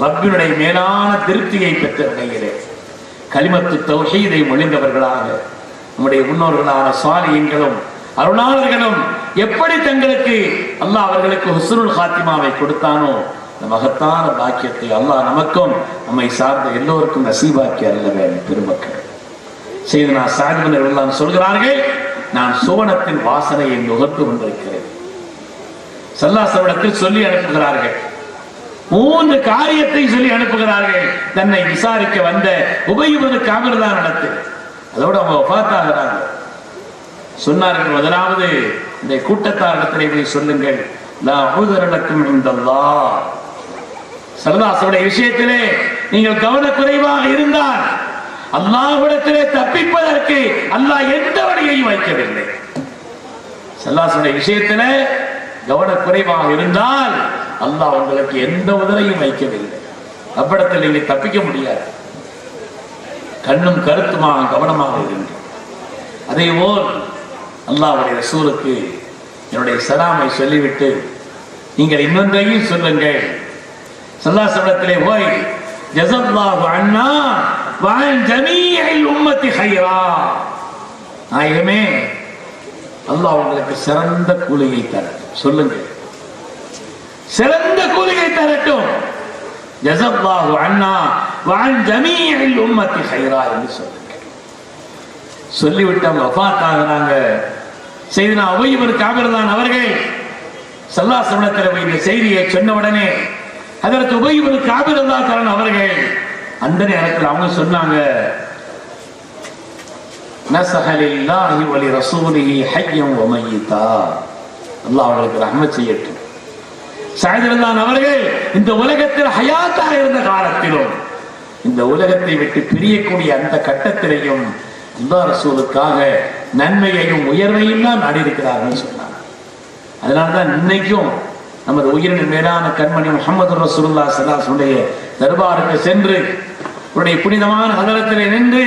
ரப்பினுடைய மேலான திருப்தியை பெற்ற நிலையிலே, கலிமத்து தௌஹீதை மொழிந்தவர்களாக நம்முடைய முன்னோர்களான சாலிஹீன்களும் அருளாளர்களும் எப்படி தங்களுக்கு அல்லாஹ் அவர்களுக்கு ஹுஸ்னுல் ஹாத்திமாவை கொடுத்தானோ இந்த மகத்தான பாக்கியத்தை அல்லாஹ் நமக்கும் நம்மை சார்ந்த எல்லோருக்கும் நசீபாக்கி அருள வேண்டும். பெருமக்கள் செய்தனா சாதிபர்கள் சொல்கிறார்கள், நான் சுவனத்தின் வாசனையை நுகர்ந்து கொண்டிருக்கிறேன். ஸல்லல்லாஹு சொல்லி அனுப்புகிறார்கள். 3 காரியத்தை சொல்லி அனுப்புகிறார்கள். தன்னை விசாரிக்க வந்த உபய் இப்னு காபிர் தான் நடத்து. அதோட அவங்க வஃபாத்தாகிறாங்க. சொன்னார்கள், முதலாவது இந்த கூட்டத்தாரிடத்திலே போய் சொல்லுங்கள், லா உذرலக்கும் இன்தல்லாஹ். ஸல்லல்லாஹு விஷயத்திலே நீங்கள் கவனக்குறைவாக இருந்தால் அல்லாஹ்விடத்திலே தப்பிப்பதற்கு அல்லாஹ் எந்த வழியையும் வைக்கவில்லை. ஸல்லல்லாஹு விஷயத்திலே கவனக்குறைவாக இருந்தால் அல்லாஹ் உங்களுக்கு எந்த உதவியும் வைக்கவில்லை. அவ்விடத்தில் நீங்க தப்பிக்க முடியாது. கண்ணும் கருத்துமாக கவனமாக இருங்க. அதே போல் அல்லாஹ்வுடைய ரசூலுக்கு என்னுடைய சலாமை சொல்லிவிட்டு நீங்கள் இன்னொன்றையும் சொல்லுங்கள். ஸல்லல்லாஹு போய் ஜஸல்லாஹு அன்னா வ அன் ஜமீஇல் உம்மத்தி கைரா. நாயகமே, அல்லாஹ் உங்களுக்கு சிறந்த கூலியை தரட்டும். சொல்லுங்க, சிறந்த கூலியை தரட்டும். ஜஸல்லாஹு அன்னா வ அன் ஜமீஇல் உம்மத்தி கைரா என்று சொல்லுங்க. சொல்லிவிட்டு அவங்க வஃபாத் ஆகிறாங்க. செய்தனா உபய் இப்னு காபிர் தான் அவர்கள் ஸல்லல்லாஹு இந்த செய்தியை சொன்ன உடனே ஹஜ்ரத் உபய் இப்னு காபிர் ரலியல்லாஹு அன்ஹு அவர்கள் அந்த நேரத்தில் அவங்க சொன்னாங்க, நஸஹலில்லாஹி வ லிரசூலிஹி ஹய்யன் வ மய்யிதா. அல்லாஹ் அவர்களுக்கு ரஹ்மத் செய்யட்டும். ஸஅத் ரலியல்லாஹு அவர்கள் இந்த உலகத்தில் ஹயாத்தாக இருந்த காலத்திலும் இந்த உலகத்தை விட்டு பிரியக்கூடிய அந்த கட்டத்திலையும் அல்லாஹ் ரசூலுக்காக நன்மையையும் உயர்வையும் தான் நாடி இருக்கிறார்கள் சொன்னாங்க. அதனால்தான் இன்னைக்கும் நமது உயிரின் மேலான கண்மணி முஹம்மது ரசூலுல்லாஹி ஸல்லல்லாஹு அலைஹி வஸல்லம் தர்பாருக்கு சென்று அவருடைய புனிதமான ஹதரத்திலே நின்று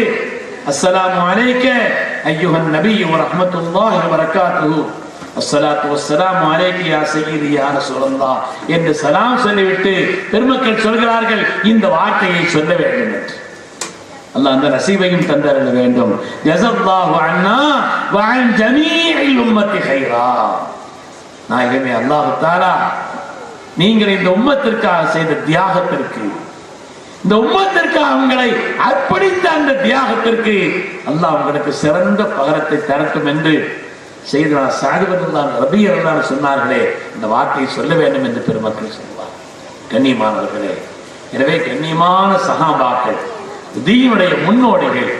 அஸ்ஸலாமு அலைக்க அய்யுஹன் நபி வ ரஹ்மத்துல்லாஹி வ பரக்காத்துஹு அஸ்ஸலாத்து வஸ்ஸலாமு அலைக யா சய்யிதி யா ரசூலல்லாஹ் என்று சலாம் சொல்லிவிட்டு பெருமக்கள் சொல்கிறார்கள், இந்த வார்த்தையை சொல்ல வேண்டும் என்று. அல்லாஹ் அந்த நசீபையும் தந்தரல வேண்டும். ஜஸல்லாஹு அன்னா வ அன் ஜமீஇல் உம்மத்தி கைரா. நாயகமே, அல்லாஹ் தஆலா நீங்கள் இந்த உம்மத்திற்காக செய்த தியாகத்திற்கு, இந்த உம்மத்திற்காக உங்களை அர்ப்பணித்த அந்த தியாகத்திற்கு அல்லாஹ் உங்களுக்கு சிறந்த பகரத்தை தரட்டும் என்று செய்தனா ஸஅத் ரலியல்லாஹு அன்ஹு சொன்னார்களே, இந்த வார்த்தையை சொல்ல வேண்டும் என்று பெருமக்கள் சொல்வார். கண்ணியமானவர்களே, எனவே கண்ணியமான சஹாபாக்கள், தீனுடைய முன்னோடிகள்,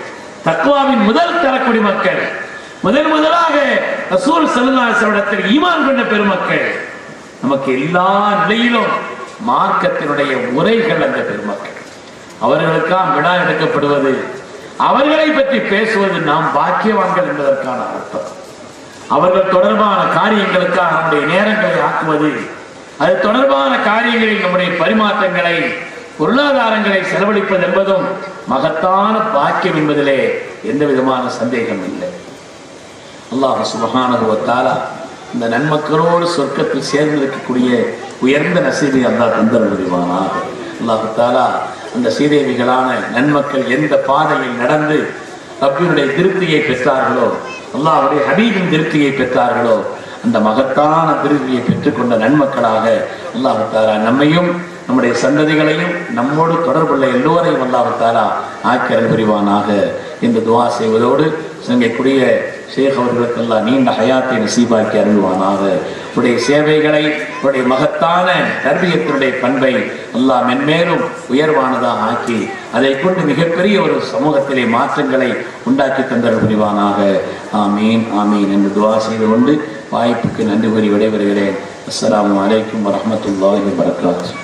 தக்வாவின் முதல் தரக்குடி மக்கள், முதலாக ரசூல் ஸல்லல்லாஹு அலைஹி வஸல்லம் ஈமான் கொண்ட பெருமக்கள், நமக்கு எல்லா நிலையிலும் மார்க்கத்தினுடைய உரைகள் அந்த பெருமக்கள். அவர்களுக்காக விழா எடுக்கப்படுவது, அவர்களை பற்றி பேசுவது நாம் பாக்கியவான்கள் என்பதற்கான அர்த்தம். அவர்கள் தொடர்பான காரியங்களுக்காக நம்முடைய நேரங்களை ஆக்குவது, அது தொடர்பான காரியங்களில் நம்முடைய பரிமாற்றங்களை, பொருளாதாரங்களை செலவழிப்பது என்பதும் மகத்தான பாக்கியம் என்பதிலே எந்த விதமான சந்தேகம் இல்லை. அல்லாஹ் சுப்ஹானஹு வ தஆலா இந்த நன்மக்களோடு சொர்க்கத்தில் சேர்ந்திருக்கக்கூடிய உயர்ந்த நசீபை அல்லாஹ் தந்தருள் புரிவானாக. அல்லாஹ் தஆலா அந்த சீதேவிகளான நன்மக்கள் எந்த பாதையில் நடந்து ரப்பினுடைய திருப்தியை பெற்றார்களோ, அல்லாஹ்வுடைய ஹபீபின் திருப்தியை பெற்றார்களோ, அந்த மகத்தான திருப்தியை பெற்றுக்கொண்ட நன்மக்களாக அல்லாஹ் தஆலா நம்மையும் நம்முடைய சந்ததிகளையும் நம்மோடு தொடர்புள்ள எல்லோரையும் அல்லாஹ் தஆலா ஆக்கி அருள் புரிவானாக என்று துஆ செய்வதோடு சங்கைக்குரிய ஷேக் அவர்களுக்கு அல்லாஹ் நீண்ட ஹயாத்தை நசீபாக்கி அருள்வானாக. உடைய சேவைகளை, உடைய மகத்தான தர்பியத்தினுடைய பண்பை அல்லாஹ் மென்மேலும் உயர்வானதாக ஆக்கி அதை கொண்டு மிகப்பெரிய ஒரு சமூகத்திலே மாற்றங்களை உண்டாக்கி தந்தருள் புரிவானாக. ஆமீன் ஆமீன் என்று துஆ செய்து கொண்டு வாய்ப்புக்கு நன்றி கூறி விடைபெறுகிறேன். அஸ்ஸலாமு அலைக்கும் வரஹ்மத்துல்லாஹி வபரகாத்துஹு.